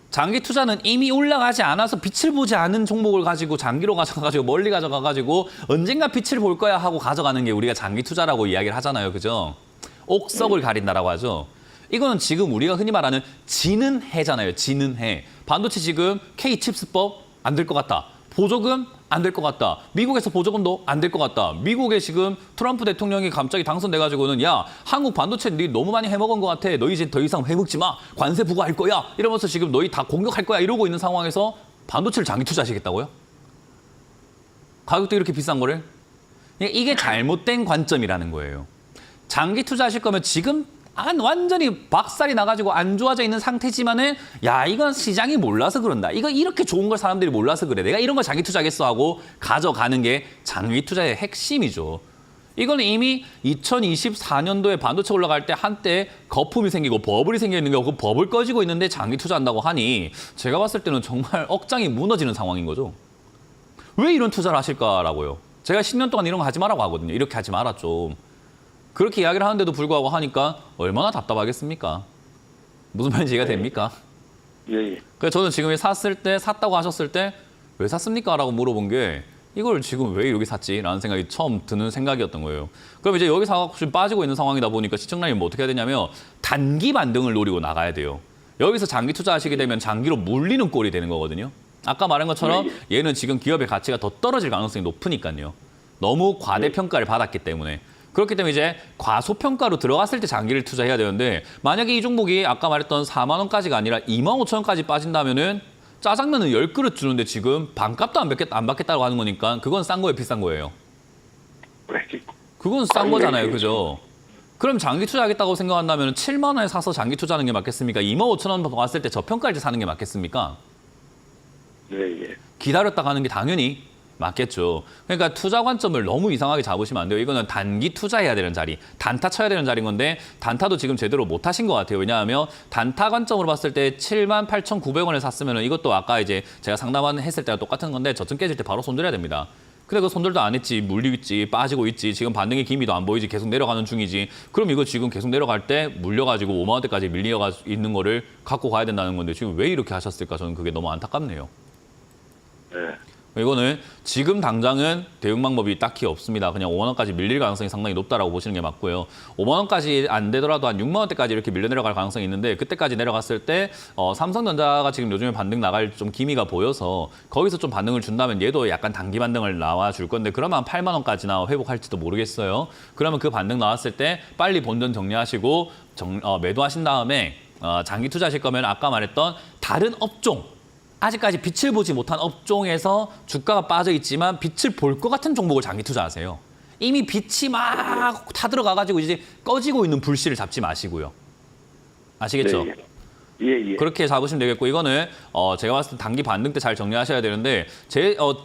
장기 투자는 이미 올라가지 않아서 빛을 보지 않은 종목을 가지고 장기로 가져가가지고 멀리 가져가가지고 언젠가 빛을 볼 거야 하고 가져가는 게 우리가 장기 투자라고 이야기를 하잖아요. 그죠? 옥석을 가린다라고 하죠. 이거는 지금 우리가 흔히 말하는 지는 해잖아요. 지는 해. 반도체 지금 K칩스법 안 될 것 같다. 보조금 안 될 것 같다. 미국에서 보조금도 안 될 것 같다. 미국에 지금 트럼프 대통령이 갑자기 당선돼가지고는 야 한국 반도체 니 너무 많이 해먹은 것 같아. 너희 이제 더 이상 해먹지 마. 관세 부과할 거야. 이러면서 지금 너희 다 공격할 거야. 이러고 있는 상황에서 반도체를 장기 투자하시겠다고요? 가격도 이렇게 비싼 거를? 이게 잘못된 관점이라는 거예요. 장기 투자하실 거면 지금 완전히 박살이 나가지고 안 좋아져 있는 상태지만은 야 이건 시장이 몰라서 그런다. 이거 이렇게 좋은 걸 사람들이 몰라서 그래. 내가 이런 걸 장기 투자하겠어 하고 가져가는 게 장기 투자의 핵심이죠. 이거는 이미 2024년도에 반도체 올라갈 때 한때 거품이 생기고 버블이 생겨 있는 게 그 버블 꺼지고 있는데 장기 투자한다고 하니 제가 봤을 때는 정말 억장이 무너지는 상황인 거죠. 왜 이런 투자를 하실까라고요. 제가 10년 동안 이런 거 하지 말라고 하거든요. 이렇게 하지 마라 좀. 그렇게 이야기를 하는데도 불구하고 하니까 얼마나 답답하겠습니까? 무슨 말인지 이해가 됩니까? 예, 예. 그래서 저는 지금 샀다고 하셨을 때 왜 샀습니까? 라고 물어본 게 이걸 지금 왜 여기 샀지? 라는 생각이 처음 드는 생각이었던 거예요. 그럼 이제 여기 사갖고 지금 빠지고 있는 상황이다 보니까 시청자님 뭐 어떻게 해야 되냐면 단기 반등을 노리고 나가야 돼요. 여기서 장기 투자하시게 되면 장기로 물리는 꼴이 되는 거거든요. 아까 말한 것처럼 얘는 지금 기업의 가치가 더 떨어질 가능성이 높으니까요. 너무 과대평가를 받았기 때문에. 그렇기 때문에 이제 과소평가로 들어갔을 때 장기를 투자해야 되는데 만약에 이 종목이 아까 말했던 4만 원까지가 아니라 2만 5천 원까지 빠진다면은 짜장면은 10그릇 주는데 지금 반값도 안 받겠다고 하는 거니까 그건 싼 거예요, 비싼 거예요? 그건 싼 거잖아요, 그죠? 그럼 장기 투자하겠다고 생각한다면 7만 원에 사서 장기 투자하는 게 맞겠습니까? 2만 5천 원 왔을 때 저평가할 때 사는 게 맞겠습니까? 네, 예. 기다렸다 가는 게 당연히 맞겠죠. 그러니까 투자 관점을 너무 이상하게 잡으시면 안 돼요. 이거는 단기 투자해야 되는 자리, 단타 쳐야 되는 자리인 건데 단타도 지금 제대로 못 하신 것 같아요. 왜냐하면 단타 관점으로 봤을 때 78,900원에 샀으면 이것도 아까 이제 제가 상담했을 때랑 똑같은 건데 저점 깨질 때 바로 손들어야 됩니다. 근데 그 손들도 안 했지, 물리고 있지, 빠지고 있지, 지금 반등의 기미도 안 보이지, 계속 내려가는 중이지. 그럼 이거 지금 계속 내려갈 때 물려가지고 5만 원대까지 밀려가 있는 거를 갖고 가야 된다는 건데 지금 왜 이렇게 하셨을까? 저는 그게 너무 안타깝네요. 네. 이거는 지금 당장은 대응 방법이 딱히 없습니다. 그냥 5만 원까지 밀릴 가능성이 상당히 높다라고 보시는 게 맞고요. 5만 원까지 안 되더라도 한 6만 원대까지 이렇게 밀려 내려갈 가능성이 있는데 그때까지 내려갔을 때 삼성전자가 지금 요즘에 반등 나갈 좀 기미가 보여서 거기서 좀 반등을 준다면 얘도 약간 단기 반등을 나와줄 건데 그러면 한 8만 원까지나 회복할지도 모르겠어요. 그러면 그 반등 나왔을 때 빨리 본전 정리하시고 매도하신 다음에 장기 투자하실 거면 아까 말했던 다른 업종 아직까지 빛을 보지 못한 업종에서 주가가 빠져 있지만 빛을 볼 것 같은 종목을 장기 투자하세요. 이미 빛이 막 타들어가가지고 이제 꺼지고 있는 불씨를 잡지 마시고요. 아시겠죠? 네, 예, 예. 그렇게 잡으시면 되겠고 이거는 제가 봤을 때 단기 반등 때 잘 정리하셔야 되는데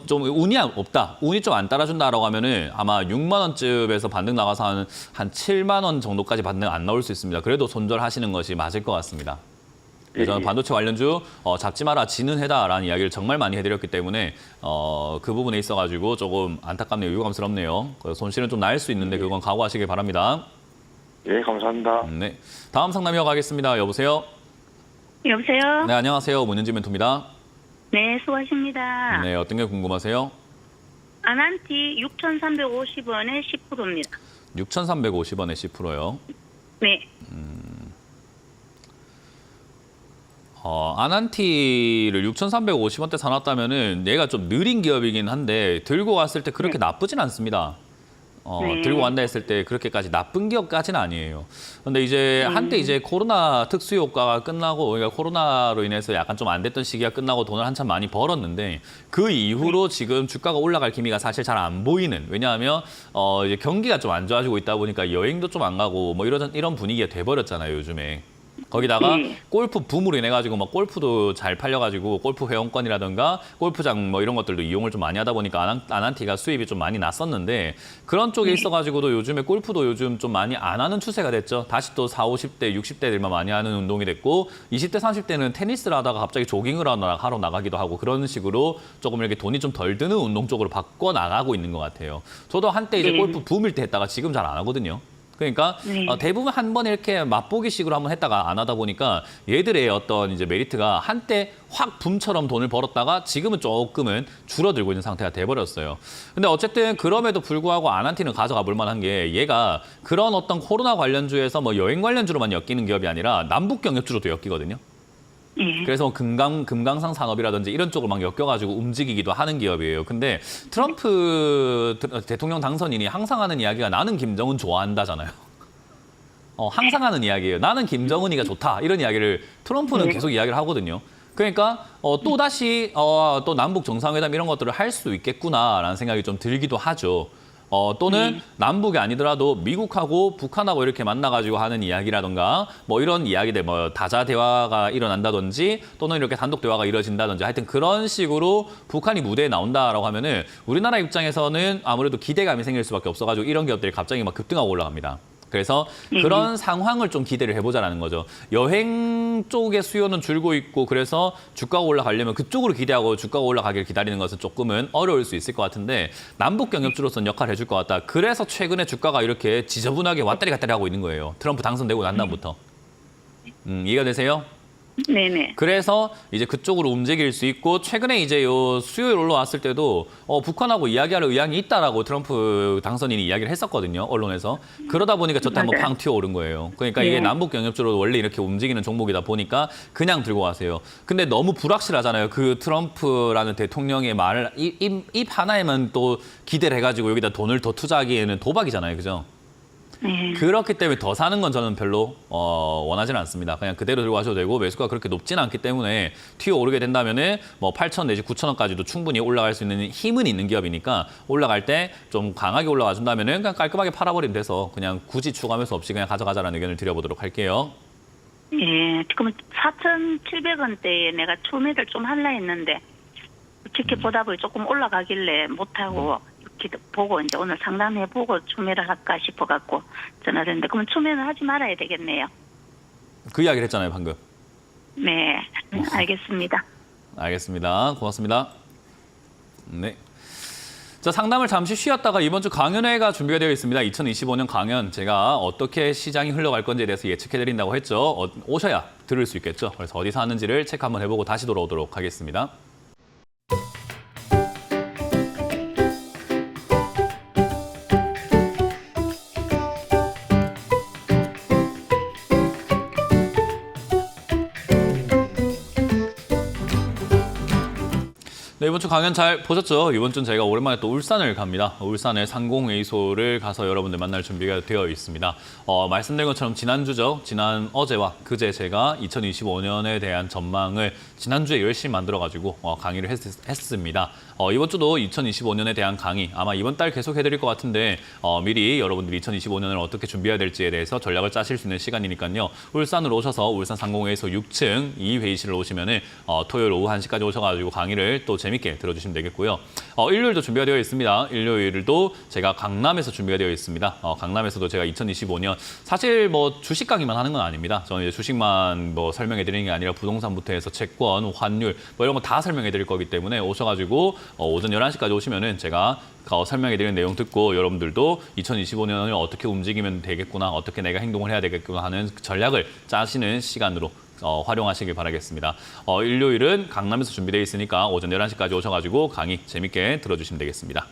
좀 운이 없다. 운이 좀 안 따라준다라고 하면은 아마 6만 원쯤에서 반등 나가서 한 7만 원 정도까지 반등 안 나올 수 있습니다. 그래도 손절하시는 것이 맞을 것 같습니다. 저는 반도체 관련주 잡지 마라, 지는 해다라는 이야기를 정말 많이 해드렸기 때문에 그 부분에 있어가지고 조금 안타깝네요, 유감스럽네요. 손실은 좀 날 수 있는데 그건 각오하시길 바랍니다. 예, 감사합니다. 네, 다음 상담 이어가겠습니다. 여보세요. 여보세요? 네, 안녕하세요. 문현진 멘토입니다. 네, 수고하십니다. 네, 어떤 게 궁금하세요? 아난티 6,350원에 10%입니다. 6,350원에 10%요. 네. 아난티를 6,350원대 사놨다면은 얘가 좀 느린 기업이긴 한데 들고 왔을 때 그렇게 나쁘진 않습니다. 네. 들고 간다 했을 때 그렇게까지 나쁜 기업까지는 아니에요. 근데 이제 한때 이제 코로나 특수 효과가 끝나고 그러니까 코로나로 인해서 약간 좀 안 됐던 시기가 끝나고 돈을 한참 많이 벌었는데 그 이후로 지금 주가가 올라갈 기미가 사실 잘 안 보이는, 왜냐하면 이제 경기가 좀 안 좋아지고 있다 보니까 여행도 좀 안 가고 뭐 이런 분위기가 돼버렸잖아요, 요즘에. 거기다가 골프 붐으로 인해 가지고 막 골프도 잘 팔려가지고 골프 회원권이라든가 골프장 뭐 이런 것들도 이용을 좀 많이 하다 보니까 아난티가 수입이 좀 많이 났었는데 그런 쪽에 있어가지고도 요즘에 골프도 요즘 좀 많이 안 하는 추세가 됐죠. 다시 또 40, 50대, 60대들만 많이 하는 운동이 됐고 20대, 30대는 테니스를 하다가 갑자기 조깅을 하러 나가기도 하고 그런 식으로 조금 이렇게 돈이 좀 덜 드는 운동 쪽으로 바꿔 나가고 있는 것 같아요. 저도 한때 이제 골프 붐일 때 했다가 지금 잘 안 하거든요. 그러니까 대부분 한 번 이렇게 맛보기식으로 한번 했다가 안 하다 보니까 얘들의 어떤 이제 메리트가 한때 확 붐처럼 돈을 벌었다가 지금은 조금은 줄어들고 있는 상태가 돼버렸어요. 근데 어쨌든 그럼에도 불구하고 아난티는 가져가 볼 만한 게 얘가 그런 어떤 코로나 관련주에서 뭐 여행 관련주로만 엮이는 기업이 아니라 남북 경협주로도 엮이거든요. 그래서 금강산 산업이라든지 이런 쪽으로 막 엮여가지고 움직이기도 하는 기업이에요. 근데 트럼프 대통령 당선인이 항상 하는 이야기가 나는 김정은 좋아한다잖아요. 항상 하는 이야기예요. 나는 김정은이가 좋다. 이런 이야기를 트럼프는 계속 이야기를 하거든요. 그러니까 또다시 또 남북 정상회담 이런 것들을 할 수 있겠구나라는 생각이 좀 들기도 하죠. 또는 남북이 아니더라도 미국하고 북한하고 이렇게 만나가지고 하는 이야기라든가 뭐 이런 이야기들 뭐 다자 대화가 일어난다든지 또는 이렇게 단독 대화가 이루어진다든지 하여튼 그런 식으로 북한이 무대에 나온다라고 하면은 우리나라 입장에서는 아무래도 기대감이 생길 수밖에 없어가지고 이런 기업들이 갑자기 막 급등하고 올라갑니다. 그래서 그런 상황을 좀 기대를 해보자라는 거죠. 여행 쪽의 수요는 줄고 있고 그래서 주가가 올라가려면 그쪽으로 기대하고 주가가 올라가길 기다리는 것은 조금은 어려울 수 있을 것 같은데 남북 경협주로서는 역할을 해줄 것 같다. 그래서 최근에 주가가 이렇게 지저분하게 왔다리 갔다리 하고 있는 거예요. 트럼프 당선되고 난 다음부터. 이해가 되세요? 네네. 그래서 이제 그쪽으로 움직일 수 있고 최근에 이제 요 수요일 올라왔을 때도 북한하고 이야기할 의향이 있다라고 트럼프 당선인이 이야기를 했었거든요, 언론에서. 그러다 보니까 저때 한번 팡 튀어오른 거예요. 그러니까 이게 남북 경협주로 원래 이렇게 움직이는 종목이다 보니까 그냥 들고 가세요. 근데 너무 불확실하잖아요. 그 트럼프라는 대통령의 말을 입 하나에만 또 기대를 해가지고 여기다 돈을 더 투자하기에는 도박이잖아요, 그죠? 그렇기 때문에 더 사는 건 저는 별로 원하지는 않습니다. 그냥 그대로 들고 가셔도 되고 매수가 그렇게 높지는 않기 때문에 튀어오르게 된다면은 뭐 8천 내지 9천원까지도 충분히 올라갈 수 있는 힘은 있는 기업이니까 올라갈 때 좀 강하게 올라가 준다면은 그냥 깔끔하게 팔아버리면 돼서 그냥 굳이 추가하면서 없이 그냥 가져가자라는 의견을 드려보도록 할게요. 예, 지금 4,700원대에 내가 투매를 좀 할라 했는데 지켜보다보니 조금 올라가길래 못하고 이렇게 보고 이제 오늘 상담해보고 추매를 할까 싶어갖고 전화드렸는데 그러면 추매는 하지 말아야 되겠네요. 그 이야기를 했잖아요, 방금. 네, 알겠습니다. 알겠습니다. 고맙습니다. 네. 자, 상담을 잠시 쉬었다가 이번 주 강연회가 준비가 되어 있습니다. 2025년 강연 제가 어떻게 시장이 흘러갈 건지에 대해서 예측해드린다고 했죠. 오셔야 들을 수 있겠죠. 그래서 어디서 하는지를 체크 한번 해보고 다시 돌아오도록 하겠습니다. 네, 이번 주 강연 잘 보셨죠? 이번 주는 저희가 오랜만에 또 울산을 갑니다. 울산에 상공회의소를 가서 여러분들 만날 준비가 되어 있습니다. 말씀드린 것처럼 지난주죠. 어제와 그제 제가 2025년에 대한 전망을 지난주에 열심히 만들어가지고 강의를 했습니다. 이번 주도 2025년에 대한 강의 아마 이번 달 계속 해드릴 것 같은데 미리 여러분들이 2025년을 어떻게 준비해야 될지에 대해서 전략을 짜실 수 있는 시간이니까요. 울산으로 오셔서 울산 상공회의소 6층 이 회의실을 오시면은 토요일 오후 1시까지 오셔가지고 강의를 또 재밌게 들어주시면 되겠고요. 일요일도 준비가 되어 있습니다. 일요일도 제가 강남에서 준비가 되어 있습니다. 강남에서도 제가 2025년 사실 뭐 주식 강의만 하는 건 아닙니다. 저는 이제 주식만 뭐 설명해 드리는 게 아니라 부동산부터 해서 채권, 환율 뭐 이런 거 다 설명해 드릴 거기 때문에 오셔가지고 오전 11시까지 오시면은 제가 설명해 드리는 내용 듣고 여러분들도 2025년을 어떻게 움직이면 되겠구나, 어떻게 내가 행동을 해야 되겠구나 하는 전략을 짜시는 시간으로 활용하시길 바라겠습니다. 일요일은 강남에서 준비되어 있으니까 오전 11시까지 오셔가지고 강의 재밌게 들어주시면 되겠습니다.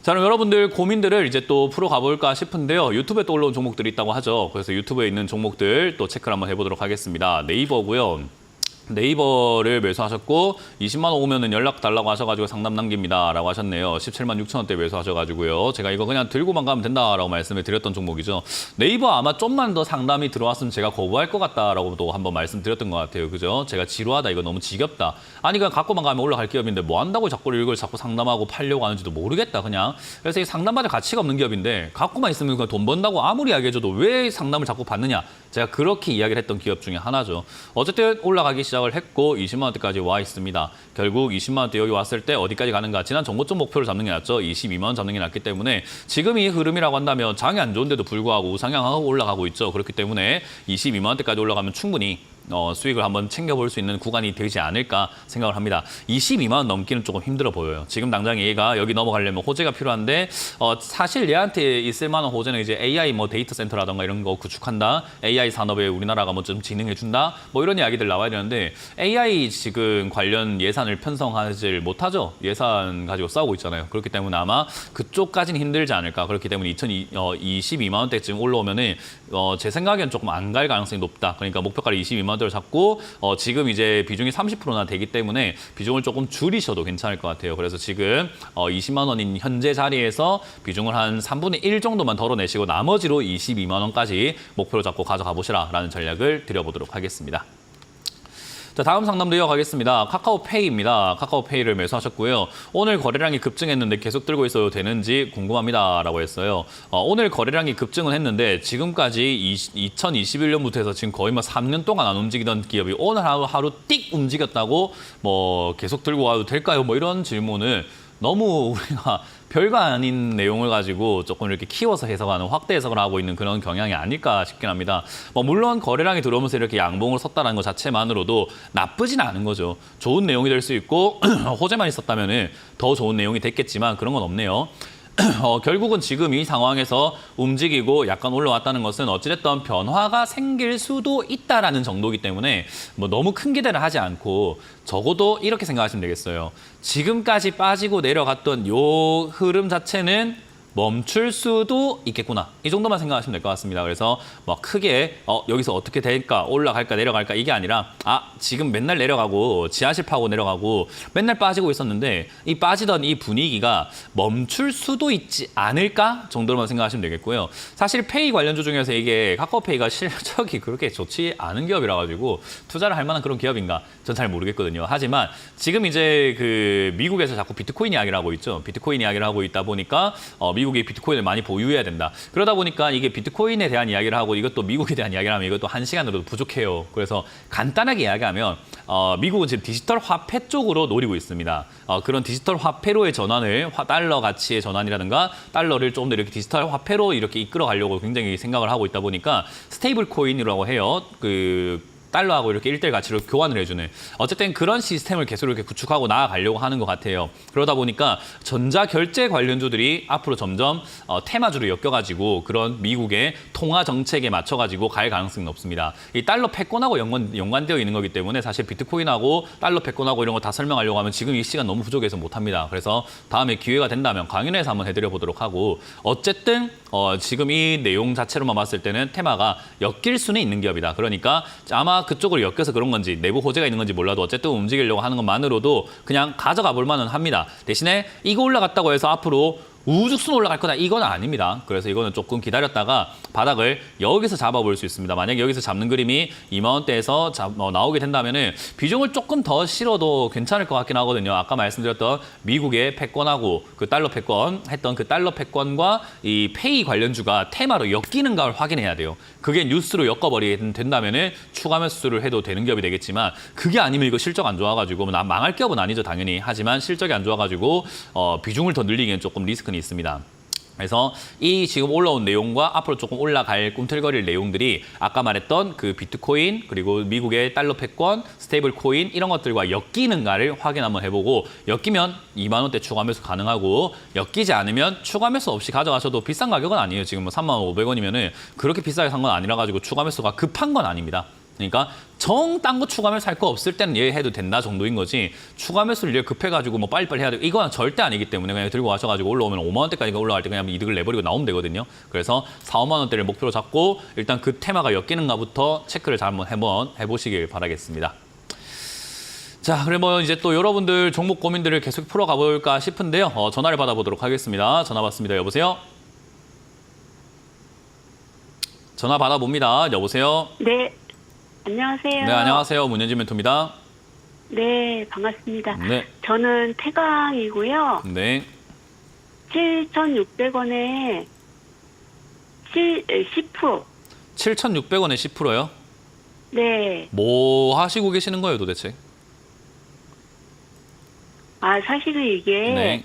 자, 그럼 여러분들 고민들을 이제 또 풀어가볼까 싶은데요. 유튜브에 또 올라온 종목들이 있다고 하죠. 그래서 유튜브에 있는 종목들 또 체크를 한번 해보도록 하겠습니다. 네이버고요. 네이버를 매수하셨고 20만 원 오면은 연락 달라고 하셔가지고 상담 남깁니다라고 하셨네요. 17만 6천 원대 매수하셔가지고요. 제가 이거 그냥 들고만 가면 된다라고 말씀을 드렸던 종목이죠. 네이버 아마 좀만 더 상담이 들어왔으면 제가 거부할 것 같다라고도 한번 말씀드렸던 것 같아요. 그죠? 제가 지루하다, 이거 너무 지겹다. 아니 그냥 갖고만 가면 올라갈 기업인데 뭐 한다고 자꾸 이걸 자꾸 상담하고 팔려고 하는지도 모르겠다 그냥. 그래서 이 상담받을 가치가 없는 기업인데 갖고만 있으면 그냥 돈 번다고 아무리 이야기해줘도 왜 상담을 자꾸 받느냐. 제가 그렇게 이야기를 했던 기업 중에 하나죠. 어쨌든 올라가기 시작을 했고 20만 원대까지 와 있습니다. 결국 20만 원대 여기 왔을 때 어디까지 가는가? 지난 정고점 목표를 잡는 게 낫죠. 22만 원 잡는 게 낫기 때문에 지금 이 흐름이라고 한다면 장이 안 좋은데도 불구하고 우상향하고 올라가고 있죠. 그렇기 때문에 22만 원대까지 올라가면 충분히 수익을 한번 챙겨볼 수 있는 구간이 되지 않을까 생각을 합니다. 22만 원 넘기는 조금 힘들어 보여요. 지금 당장 얘가 여기 넘어가려면 호재가 필요한데 사실 얘한테 있을 만한 호재는 이제 AI 뭐 데이터 센터라던가 이런 거 구축한다. AI 산업에 우리나라가 뭐 좀 진흥해준다. 뭐 이런 이야기들 나와야 되는데 AI 지금 관련 예산을 편성하지 못하죠. 예산 가지고 싸우고 있잖아요. 그렇기 때문에 아마 그쪽까지는 힘들지 않을까. 그렇기 때문에 22만 원대쯤 올라오면은 제 생각엔 조금 안 갈 가능성이 높다. 그러니까 목표가를 22만 원대로 잡고 지금 이제 비중이 30%나 되기 때문에 비중을 조금 줄이셔도 괜찮을 것 같아요. 그래서 지금 20만 원인 현재 자리에서 비중을 한 3분의 1 정도만 덜어내시고 나머지로 22만 원까지 목표로 잡고 가져가 보시라라는 전략을 드려보도록 하겠습니다. 자, 다음 상담도 이어가겠습니다. 카카오페이입니다. 카카오페이를 매수하셨고요. 오늘 거래량이 급증했는데 계속 들고 있어도 되는지 궁금합니다라고 했어요. 오늘 거래량이 급증은 했는데 지금까지 2021년부터 해서 지금 거의 뭐 3년 동안 안 움직이던 기업이 오늘 하루 띡 움직였다고 뭐 계속 들고 가도 될까요? 뭐 이런 질문을 너무 우리가 별거 아닌 내용을 가지고 조금 이렇게 키워서 해석하는, 확대 해석을 하고 있는 그런 경향이 아닐까 싶긴 합니다. 물론 거래량이 들어오면서 이렇게 양봉을 섰다는 것 자체만으로도 나쁘진 않은 거죠. 좋은 내용이 될 수 있고 호재만 있었다면 더 좋은 내용이 됐겠지만 그런 건 없네요. 결국은 지금 이 상황에서 움직이고 약간 올라왔다는 것은 어찌됐든 변화가 생길 수도 있다라는 정도이기 때문에 뭐 너무 큰 기대를 하지 않고 적어도 이렇게 생각하시면 되겠어요. 지금까지 빠지고 내려갔던 요 흐름 자체는 멈출 수도 있겠구나. 이 정도만 생각하시면 될 것 같습니다. 그래서 뭐 크게 여기서 어떻게 될까, 올라갈까, 내려갈까 이게 아니라 지금 맨날 내려가고 지하실 파고 내려가고 맨날 빠지고 있었는데 이 빠지던 이 분위기가 멈출 수도 있지 않을까 정도로만 생각하시면 되겠고요. 사실 페이 관련주 중에서 이게 카카오페이가 실적이 그렇게 좋지 않은 기업이라 가지고 투자를 할 만한 그런 기업인가 전 잘 모르겠거든요. 하지만 지금 이제 그 미국에서 자꾸 비트코인 이야기를 하고 있죠. 비트코인 이야기를 하고 있다 보니까 미국이 비트코인을 많이 보유해야 된다. 그러다 보니까 이게 비트코인에 대한 이야기를 하고 이것도 미국에 대한 이야기를 하면 이것도 1시간으로도 부족해요. 그래서 간단하게 이야기하면 미국은 지금 디지털 화폐 쪽으로 노리고 있습니다. 그런 디지털 화폐로의 전환을 달러 가치의 전환이라든가 달러를 좀 더 이렇게 디지털 화폐로 이렇게 이끌어 가려고 굉장히 생각을 하고 있다 보니까 스테이블 코인이라고 해요. 달러하고 이렇게 1:1 가치로 교환을 해주는 어쨌든 그런 시스템을 계속 이렇게 구축하고 나아가려고 하는 것 같아요. 그러다 보니까 전자결제 관련주들이 앞으로 점점 테마주로 엮여가지고 그런 미국의 통화 정책에 맞춰가지고 갈 가능성이 높습니다. 이 달러 패권하고 연관되어 있는 거기 때문에 사실 비트코인하고 달러 패권하고 이런 거 다 설명하려고 하면 지금 이 시간 너무 부족해서 못합니다. 그래서 다음에 기회가 된다면 강연회에서 한번 해드려 보도록 하고 어쨌든 지금 이 내용 자체로만 봤을 때는 테마가 엮일 수는 있는 기업이다. 그러니까 아마 그쪽으로 엮여서 그런 건지 내부 호재가 있는 건지 몰라도 어쨌든 움직이려고 하는 것만으로도 그냥 가져가 볼 만은 합니다. 대신에 이거 올라갔다고 해서 앞으로 우죽순 올라갈 거다 이건 아닙니다. 그래서 이거는 조금 기다렸다가 바닥을 여기서 잡아볼 수 있습니다. 만약에 여기서 잡는 그림이 2만 원대에서 나오게 된다면은 비중을 조금 더 실어도 괜찮을 것 같긴 하거든요. 아까 말씀드렸던 미국의 패권하고 그 달러 패권 했던 그 달러 패권과 이 페이 관련주가 테마로 엮이는가를 확인해야 돼요. 그게 뉴스로 엮어버리게 된다면은 추가 매수를 해도 되는 기업이 되겠지만 그게 아니면 이거 실적 안 좋아가지고 망할 기업은 아니죠 당연히. 하지만 실적이 안 좋아가지고 비중을 더 늘리기엔 조금 리스크는 있습니다. 그래서 이 지금 올라온 내용과 앞으로 조금 올라갈 꿈틀거릴 내용들이 아까 말했던 그 비트코인 그리고 미국의 달러 패권, 스테이블 코인 이런 것들과 엮이는가를 확인 한번 해보고 엮이면 2만 원대 추가 매수 가능하고 엮이지 않으면 추가 매수 없이 가져가셔도 비싼 가격은 아니에요. 지금 뭐 3만 500원이면은 그렇게 비싸게 산 건 아니라 가지고 추가 매수가 급한 건 아닙니다. 그러니까 정 딴 거 추가 매수 할 거 없을 때는 얘 해도 된다 정도인 거지 추가 매수를 얘 급해가지고 뭐 빨리빨리 해야 되고 이건 절대 아니기 때문에 그냥 들고 가셔가지고 올라오면 5만 원대까지 올라갈 때 그냥 이득을 내버리고 나오면 되거든요. 그래서 4, 5만 원대를 목표로 잡고 일단 그 테마가 엮이는가부터 체크를 잘 한번 해보시길 바라겠습니다. 자, 그러면 이제 또 여러분들 종목 고민들을 계속 풀어가 볼까 싶은데요. 전화를 받아보도록 하겠습니다. 전화 받습니다. 여보세요? 전화 받아봅니다. 여보세요? 네, 안녕하세요. 네, 안녕하세요. 문현진 멘토입니다. 네, 반갑습니다. 네. 저는 태강이고요. 네. 7,600원에 10%. 7,600원에 10%요? 네. 뭐 하시고 계시는 거예요, 도대체? 사실은 이게 네.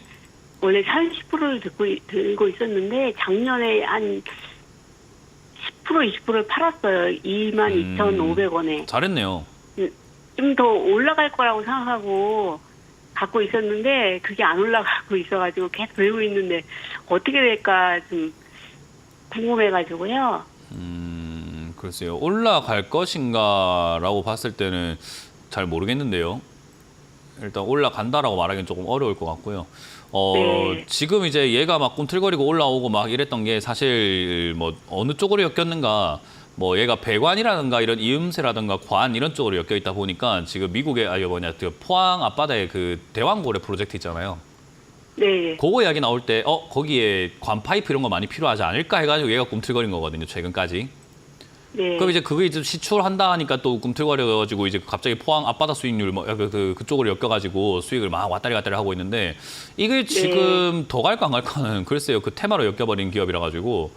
원래 30%를 들고 있었는데 작년에 한 10%, 20%를 팔았어요. 22,500원에. 잘했네요. 좀 더 올라갈 거라고 생각하고 갖고 있었는데 그게 안 올라가고 있어가지고 계속 들고 있는데 어떻게 될까 좀 궁금해가지고요. 글쎄요. 올라갈 것인가라고 봤을 때는 잘 모르겠는데요. 일단 올라간다라고 말하기는 조금 어려울 것 같고요. 네. 지금 이제 얘가 막 꿈틀거리고 올라오고 막 이랬던 게 사실 뭐 어느 쪽으로 엮였는가 뭐 얘가 배관이라든가 이런 이음새라든가 관 이런 쪽으로 엮여 있다 보니까 지금 미국의 그 포항 앞바다에 그 대왕고래 프로젝트 있잖아요. 네. 그거 이야기 나올 때 거기에 관 파이프 이런 거 많이 필요하지 않을까 해가지고 얘가 꿈틀거린 거거든요. 최근까지. 네. 그럼 이제 그게 이제 시출한다 하니까 또 꿈틀거려가지고 이제 갑자기 포항 앞바다 수익률 뭐 그쪽으로 엮여가지고 수익을 막 왔다리 갔다리 하고 있는데 이게 지금 더 갈까 안 갈까는 글쎄요. 그 테마로 엮여버린 기업이라 가지고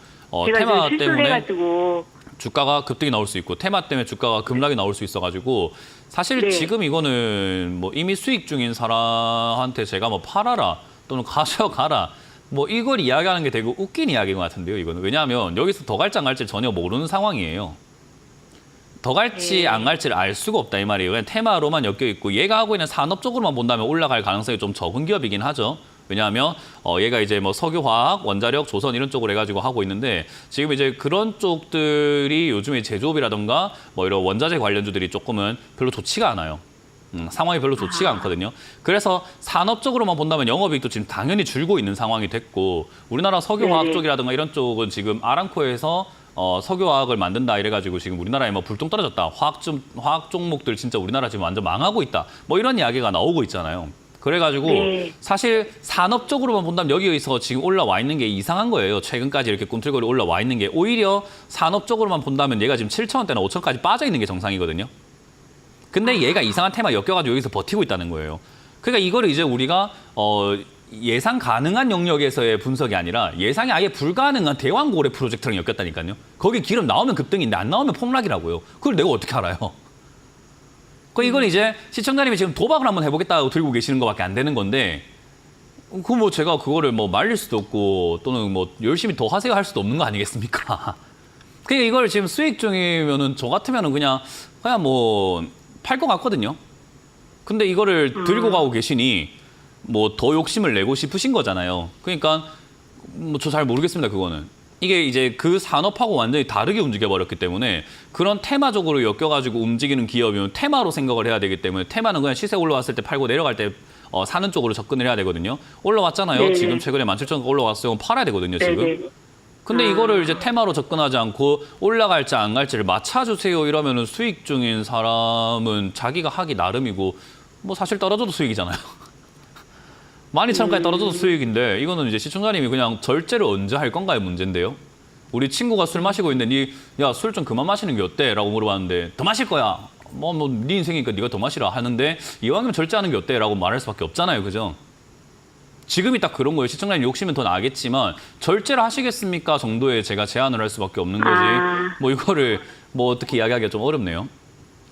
제가 테마 지금 실수를 때문에 해가지고 주가가 급등이 나올 수 있고 테마 때문에 주가가 급락이 나올 수 있어가지고 사실 네. 지금 이거는 뭐 이미 수익 중인 사람한테 제가 뭐 팔아라 또는 가져가라 뭐 이걸 이야기하는 게 되게 웃긴 이야기인 것 같은데요. 이거는 왜냐하면 여기서 더 갈지 안 갈지 전혀 모르는 상황이에요. 더 갈지 네. 안 갈지를 알 수가 없다 이 말이에요. 그냥 테마로만 엮여 있고 얘가 하고 있는 산업 쪽으로만 본다면 올라갈 가능성이 좀 적은 기업이긴 하죠. 왜냐하면 얘가 이제 뭐 석유화학, 원자력, 조선 이런 쪽으로 해가지고 하고 있는데 지금 이제 그런 쪽들이 요즘에 제조업이라든가 뭐 이런 원자재 관련주들이 조금은 별로 좋지가 않아요. 상황이 별로 좋지가 않거든요. 그래서 산업적으로만 본다면 영업이익도 지금 당연히 줄고 있는 상황이 됐고 우리나라 석유화학 네. 쪽이라든가 이런 쪽은 지금 아람코에서 석유화학을 만든다 이래가지고 지금 우리나라에 뭐 불똥 떨어졌다. 화학 종목들 진짜 우리나라 지금 완전 망하고 있다. 뭐 이런 이야기가 나오고 있잖아요. 그래가지고 네. 사실 산업적으로만 본다면 여기에서 지금 올라와 있는 게 이상한 거예요. 최근까지 이렇게 꿈틀거리 올라와 있는 게 오히려 산업적으로만 본다면 얘가 지금 7,000원대나 5,000원까지 빠져 있는 게 정상이거든요. 근데 얘가 이상한 테마 엮여가지고 여기서 버티고 있다는 거예요. 그러니까 이거를 이제 우리가 예상 가능한 영역에서의 분석이 아니라 예상이 아예 불가능한 대왕고래 프로젝트랑 엮였다니까요. 거기 기름 나오면 급등인데 안 나오면 폭락이라고요. 그걸 내가 어떻게 알아요? 그 이건 이제 시청자님이 지금 도박을 한번 해보겠다고 들고 계시는 것밖에 안 되는 건데 그 뭐 제가 그거를 뭐 말릴 수도 없고 또는 뭐 열심히 더 하세요 할 수도 없는 거 아니겠습니까? 그냥 이걸 지금 수익 중이면은 저 같으면은 그냥 뭐 팔 것 같거든요. 근데 이거를 들고 가고 계시니 뭐 더 욕심을 내고 싶으신 거잖아요. 그러니까 뭐 저 잘 모르겠습니다. 그거는. 이게 이제 그 산업하고 완전히 다르게 움직여버렸기 때문에 그런 테마적으로 엮여가지고 움직이는 기업이면 테마로 생각을 해야 되기 때문에 테마는 그냥 시세 올라왔을 때 팔고 내려갈 때 사는 쪽으로 접근을 해야 되거든요. 올라왔잖아요. 네네. 지금 최근에 17,000원 올라왔어요. 팔아야 되거든요. 지금. 네네. 근데 이거를 이제 테마로 접근하지 않고 올라갈지 안 갈지를 맞춰주세요 이러면은 수익 중인 사람은 자기가 하기 나름이고 뭐 사실 떨어져도 수익이잖아요. 12,000원까지 떨어져도 수익인데 이거는 이제 시청자님이 그냥 절제를 언제 할 건가의 문제인데요. 우리 친구가 술 마시고 있는데 야, 술 좀 그만 마시는 게 어때? 라고 물어봤는데 더 마실 거야. 네 인생이니까 네가 더 마시라 하는데 이왕이면 절제하는 게 어때? 라고 말할 수밖에 없잖아요. 그죠? 지금이 딱 그런 거예요. 시청자님 욕심은 더 나겠지만 절제를 하시겠습니까? 정도의 제가 제안을 할 수밖에 없는 거지. 뭐 이거를 뭐 어떻게 이야기하기가 좀 어렵네요.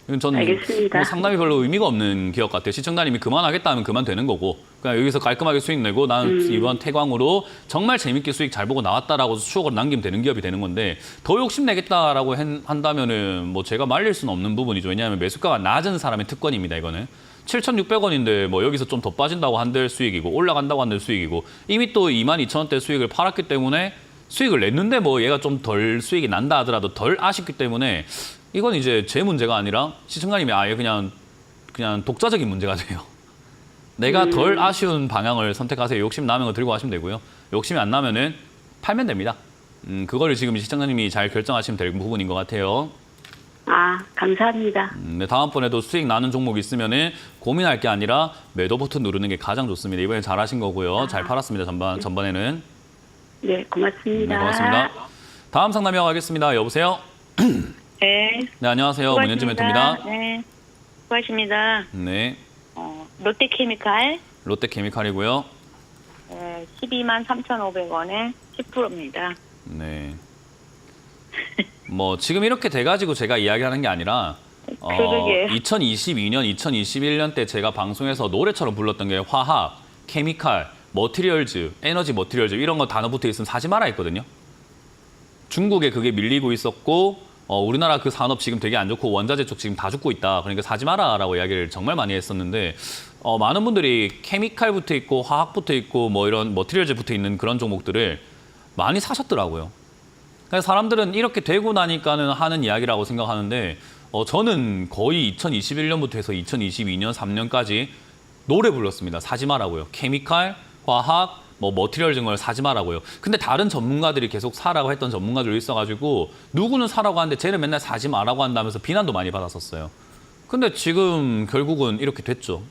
이건 저는 알겠습니다. 뭐 상당히 별로 의미가 없는 기업 같아요. 시청자님이 그만하겠다 하면 그만 되는 거고 그냥 여기서 깔끔하게 수익 내고 나는 이번 태광으로 정말 재밌게 수익 잘 보고 나왔다라고 추억으로 남기면 되는 기업이 되는 건데 더 욕심 내겠다라고 한다면은 뭐 제가 말릴 수는 없는 부분이죠. 왜냐하면 매수가가 낮은 사람의 특권입니다. 이거는. 7,600원인데 뭐 여기서 좀 더 빠진다고 한들 수익이고 올라간다고 한들 수익이고 이미 또 22,000원대 수익을 팔았기 때문에 수익을 냈는데 뭐 얘가 좀 덜 수익이 난다 하더라도 덜 아쉽기 때문에 이건 이제 제 문제가 아니라 시청자님이 아예 그냥 독자적인 문제가 돼요. 내가 덜 아쉬운 방향을 선택하세요. 욕심 나면 거 들고 가시면 되고요. 욕심이 안 나면은 팔면 됩니다. 그거를 지금 시청자님이 잘 결정하시면 될 부분인 것 같아요. 아, 감사합니다. 네, 다음번에도 수익 나는 종목 있으면은 고민할 게 아니라 매도 버튼 누르는 게 가장 좋습니다. 이번에 잘하신 거고요. 잘 팔았습니다. 전번에는. 네, 고맙습니다. 네, 고맙습니다. 다음 상담 이어가겠습니다. 여보세요? 네. 네, 안녕하세요. 문현진 멘토입니다. 네. 수고하십니다. 네, 롯데케미칼 롯데케미칼이고요. 12만 3,500원에 10%입니다. 네. 뭐 지금 이렇게 돼가지고 제가 이야기하는 게 아니라 그러게요. 2022년, 2021년 때 제가 방송에서 노래처럼 불렀던 게 화학, 케미칼, 머티리얼즈, 에너지 머티리얼즈 이런 거 단어 붙어 있으면 사지 마라 했거든요. 중국에 그게 밀리고 있었고 우리나라 그 산업 지금 되게 안 좋고 원자재 쪽 지금 다 죽고 있다. 그러니까 사지 마라라고 이야기를 정말 많이 했었는데 많은 분들이 케미칼 붙어 있고 화학 붙어 있고 뭐 이런 머티리얼즈 붙어 있는 그런 종목들을 많이 사셨더라고요. 그래서 사람들은 이렇게 되고 나니까는 하는 이야기라고 생각하는데 저는 거의 2021년부터 해서 2022년, 3년까지 노래 불렀습니다. 사지 마라고요. 케미칼, 화학, 뭐 머티리얼 증걸 사지 마라고요. 근데 다른 전문가들이 계속 사라고 했던 전문가들이 있어가지고 누구는 사라고 하는데 쟤는 맨날 사지 마라고 한다면서 비난도 많이 받았었어요. 근데 지금 결국은 이렇게 됐죠.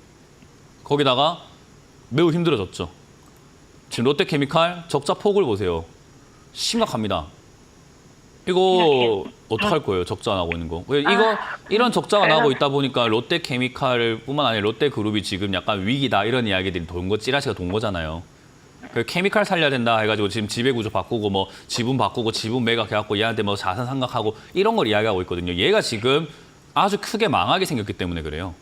거기다가 매우 힘들어졌죠. 지금 롯데케미칼 적자 폭을 보세요. 심각합니다. 이거 어떡할 거예요? 적자 나고 있는 거. 이런 적자가 나고 있다 보니까 롯데케미칼뿐만 아니라 롯데그룹이 지금 약간 위기다 이런 이야기들이 찌라시가 돈 거잖아요. 그 케미칼 살려야 된다 해가지고 지금 지배구조 바꾸고 뭐 지분 바꾸고 지분 매각해갖고 얘한테 뭐 자산 상각하고 이런 걸 이야기하고 있거든요. 얘가 지금 아주 크게 망하게 생겼기 때문에 그래요.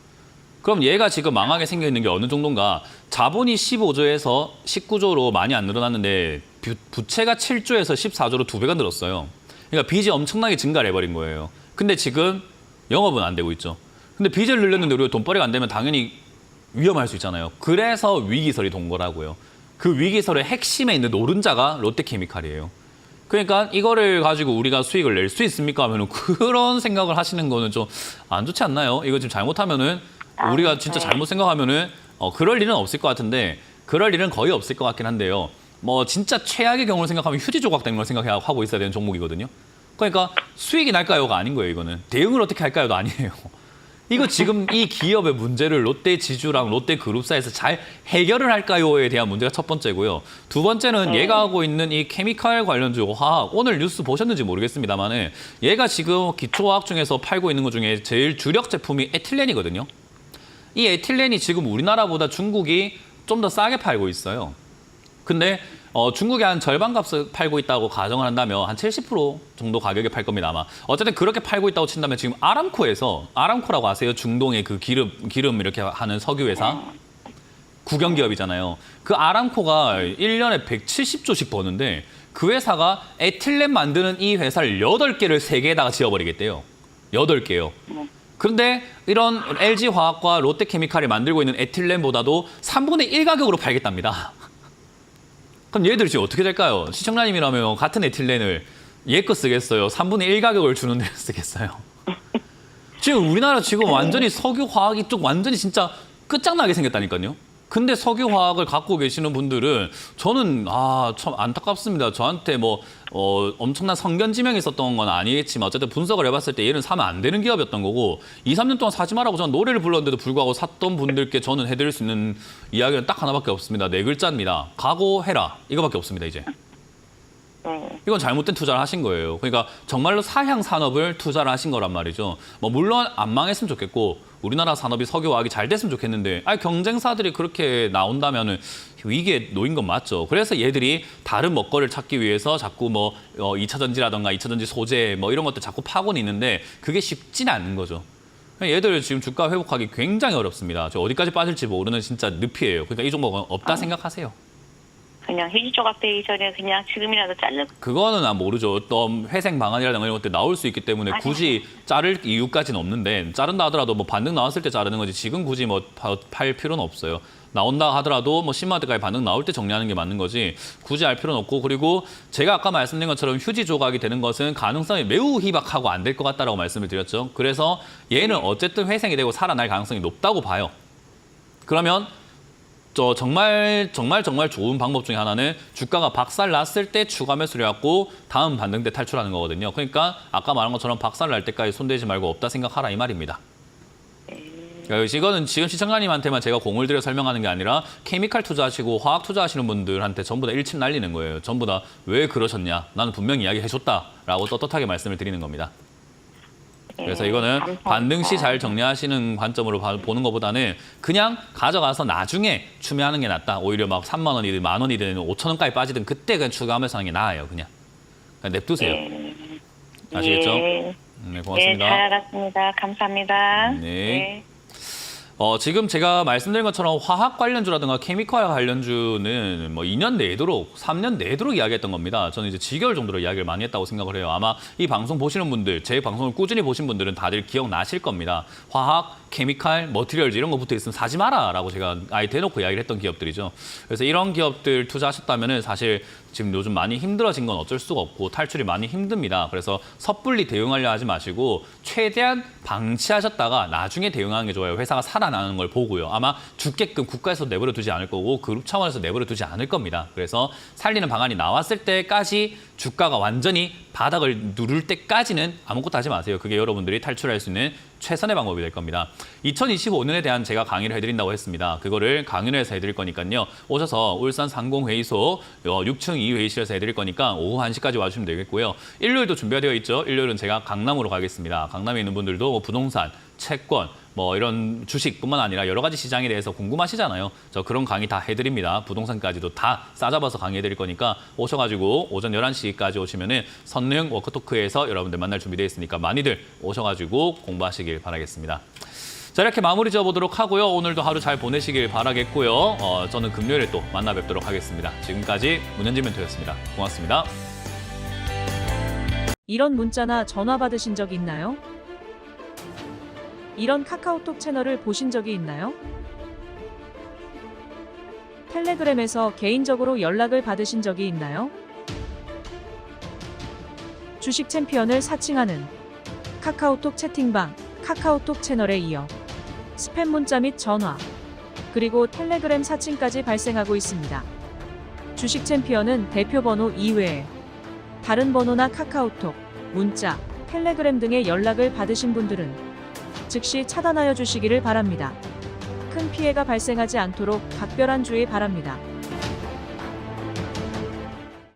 그럼 얘가 지금 망하게 생겨 있는 게 어느 정도인가? 자본이 15조에서 19조로 많이 안 늘어났는데 부채가 7조에서 14조로 2배가 늘었어요. 그러니까 빚이 엄청나게 증가를 해버린 거예요. 근데 지금 영업은 안 되고 있죠. 근데 빚을 늘렸는데 우리가 돈벌이가 안 되면 당연히 위험할 수 있잖아요. 그래서 위기설이 돈 거라고요. 그 위기설의 핵심에 있는 노른자가 롯데케미칼이에요. 그러니까 이거를 가지고 우리가 수익을 낼 수 있습니까? 하면은 그런 생각을 하시는 거는 좀 안 좋지 않나요? 이거 지금 잘못하면은 우리가 진짜 잘못 생각하면은 그럴 일은 없을 것 같은데 그럴 일은 거의 없을 것 같긴 한데요. 뭐 진짜 최악의 경우를 생각하면 휴지 조각 되는 걸 생각하고 있어야 되는 종목이거든요. 그러니까 수익이 날까요가 아닌 거예요. 이거는 대응을 어떻게 할까요도 아니에요. 이거 지금 이 기업의 문제를 롯데지주랑 롯데그룹사에서 잘 해결을 할까요에 대한 문제가 첫 번째고요. 두 번째는 얘가 하고 있는 이 케미칼 관련주 화학, 오늘 뉴스 보셨는지 모르겠습니다만 얘가 지금 기초화학 중에서 팔고 있는 것 중에 제일 주력 제품이 에틸렌이거든요. 이 에틸렌이 지금 우리나라보다 중국이 좀 더 싸게 팔고 있어요. 근데 중국에 한 절반 값을 팔고 있다고 가정을 한다면 한 70% 정도 가격에 팔 겁니다, 아마. 어쨌든 그렇게 팔고 있다고 친다면 지금 아람코라고 아세요? 중동의 그 기름 이렇게 하는 석유 회사? 국영기업이잖아요. 그 아람코가 1년에 170조씩 버는데 그 회사가 에틸렌 만드는 이 회사를 8개를 세계에다가 지어버리겠대요. 8개요. 그런데 이런 LG화학과 롯데케미칼이 만들고 있는 에틸렌보다도 3분의 1 가격으로 팔겠답니다. 그럼 얘들이 지금 어떻게 될까요? 시청자님이라면 같은 에틸렌을 얘 거 쓰겠어요? 3분의 1 가격을 주는 데를 쓰겠어요? 지금 우리나라 지금 완전히 석유화학이 쪽 완전히 진짜 끝장나게 생겼다니까요. 근데 석유화학을 갖고 계시는 분들은 저는 참 안타깝습니다. 저한테 뭐 엄청난 성견지명이 있었던 건 아니겠지만 어쨌든 분석을 해봤을 때 얘는 사면 안 되는 기업이었던 거고 2, 3년 동안 사지 말라고 저는 노래를 불렀는데도 불구하고 샀던 분들께 저는 해드릴 수 있는 이야기는 딱 하나밖에 없습니다. 4글자입니다. 각오해라. 이거밖에 없습니다, 이제. 이건 잘못된 투자를 하신 거예요. 그러니까 정말로 사향 산업을 투자를 하신 거란 말이죠. 뭐 물론 안 망했으면 좋겠고 우리나라 산업이 석유화학이 잘 됐으면 좋겠는데 경쟁사들이 그렇게 나온다면은 위기에 놓인 건 맞죠. 그래서 얘들이 다른 먹거리를 찾기 위해서 자꾸 뭐 2차 전지라던가 2차 전지 소재 뭐 이런 것들 자꾸 파고는 있는데 그게 쉽지는 않은 거죠. 얘들 지금 주가 회복하기 굉장히 어렵습니다. 저 어디까지 빠질지 모르는 진짜 늪이에요. 그러니까 이 종목은 없다 생각하세요. 그냥 휴지 조각 되기 전에 그냥 지금이라도 자르. 그거는 난 모르죠. 어떤 회생 방안이라든가 이런 것들 나올 수 있기 때문에 굳이 자를 이유까지는 없는데 자른다 하더라도 뭐 반등 나왔을 때 자르는 거지 지금 굳이 뭐 팔 필요는 없어요. 나온다 하더라도 뭐 10만 원대까지 반등 나올 때 정리하는 게 맞는 거지 굳이 할 필요는 없고 그리고 제가 아까 말씀드린 것처럼 휴지 조각이 되는 것은 가능성이 매우 희박하고 안 될 것 같다라고 말씀을 드렸죠. 그래서 얘는 어쨌든 회생이 되고 살아날 가능성이 높다고 봐요. 그러면 정말 좋은 방법 중에 하나는 주가가 박살 났을 때 추가 매수를 해갖고 다음 반등 때 탈출하는 거거든요. 그러니까 아까 말한 것처럼 박살 날 때까지 손대지 말고 없다 생각하라 이 말입니다. 그러니까 이거는 지금 시청자님한테만 제가 공을 들여 설명하는 게 아니라 케미칼 투자하시고 화학 투자하시는 분들한테 전부 다 일침 날리는 거예요. 전부 다 왜 그러셨냐? 나는 분명히 이야기해줬다라고 떳떳하게 말씀을 드리는 겁니다. 그래서 이거는 반등 시 잘 정리하시는 관점으로 보는 것보다는 그냥 가져가서 나중에 추매하는 게 낫다. 오히려 막 3만 원이든 만 원이든 5천 원까지 빠지든 그때 그냥 추가하면서 하는 게 나아요. 그냥 냅두세요. 아시겠죠? 네, 고맙습니다. 잘 알았습니다. 감사합니다. 네. 지금 제가 말씀드린 것처럼 화학 관련주라든가 케미컬 관련주는 뭐 2년 내도록, 3년 내도록 이야기했던 겁니다. 저는 이제 지겨울 정도로 이야기를 많이 했다고 생각을 해요. 아마 이 방송 보시는 분들, 제 방송을 꾸준히 보신 분들은 다들 기억나실 겁니다. 화학, 케미칼, 머티리얼즈 이런 거 붙어 있으면 사지 마라라고 제가 아예 대놓고 이야기를 했던 기업들이죠. 그래서 이런 기업들 투자하셨다면은 사실 지금 요즘 많이 힘들어진 건 어쩔 수가 없고 탈출이 많이 힘듭니다. 그래서 섣불리 대응하려 하지 마시고 최대한 방치하셨다가 나중에 대응하는 게 좋아요. 회사가 살아나는 걸 보고요. 아마 죽게끔 국가에서 내버려 두지 않을 거고 그룹 차원에서 내버려 두지 않을 겁니다. 그래서 살리는 방안이 나왔을 때까지 주가가 완전히 바닥을 누를 때까지는 아무것도 하지 마세요. 그게 여러분들이 탈출할 수 있는 최선의 방법이 될 겁니다. 2025년에 대한 제가 강의를 해드린다고 했습니다. 그거를 강연을 해서 해드릴 거니까요. 오셔서 울산 상공회의소 6층 2회의실에서 해드릴 거니까 오후 1시까지 와주시면 되겠고요. 일요일도 준비가 되어 있죠. 일요일은 제가 강남으로 가겠습니다. 강남에 있는 분들도 뭐 부동산, 채권, 뭐 이런 주식뿐만 아니라 여러 가지 시장에 대해서 궁금하시잖아요. 저 그런 강의 다 해드립니다. 부동산까지도 다 싸잡아서 강의해드릴 거니까 오셔가지고 오전 11시까지 오시면은 선능 워크토크에서 여러분들 만날 준비되어 있으니까 많이들 오셔가지고 공부하시길 바라겠습니다. 자, 이렇게 마무리 지어보도록 하고요. 오늘도 하루 잘 보내시길 바라겠고요. 저는 금요일에 또 만나 뵙도록 하겠습니다. 지금까지 문현진 멘토였습니다. 고맙습니다. 이런 문자나 전화 받으신 적 있나요? 이런 카카오톡 채널을 보신 적이 있나요? 텔레그램에서 개인적으로 연락을 받으신 적이 있나요? 주식 챔피언을 사칭하는 카카오톡 채팅방, 카카오톡 채널에 이어 스팸 문자 및 전화, 그리고 텔레그램 사칭까지 발생하고 있습니다. 주식 챔피언은 대표 번호 이외에 다른 번호나 카카오톡, 문자, 텔레그램 등의 연락을 받으신 분들은 즉시 차단하여 주시기를 바랍니다. 큰 피해가 발생하지 않도록 각별한 주의 바랍니다.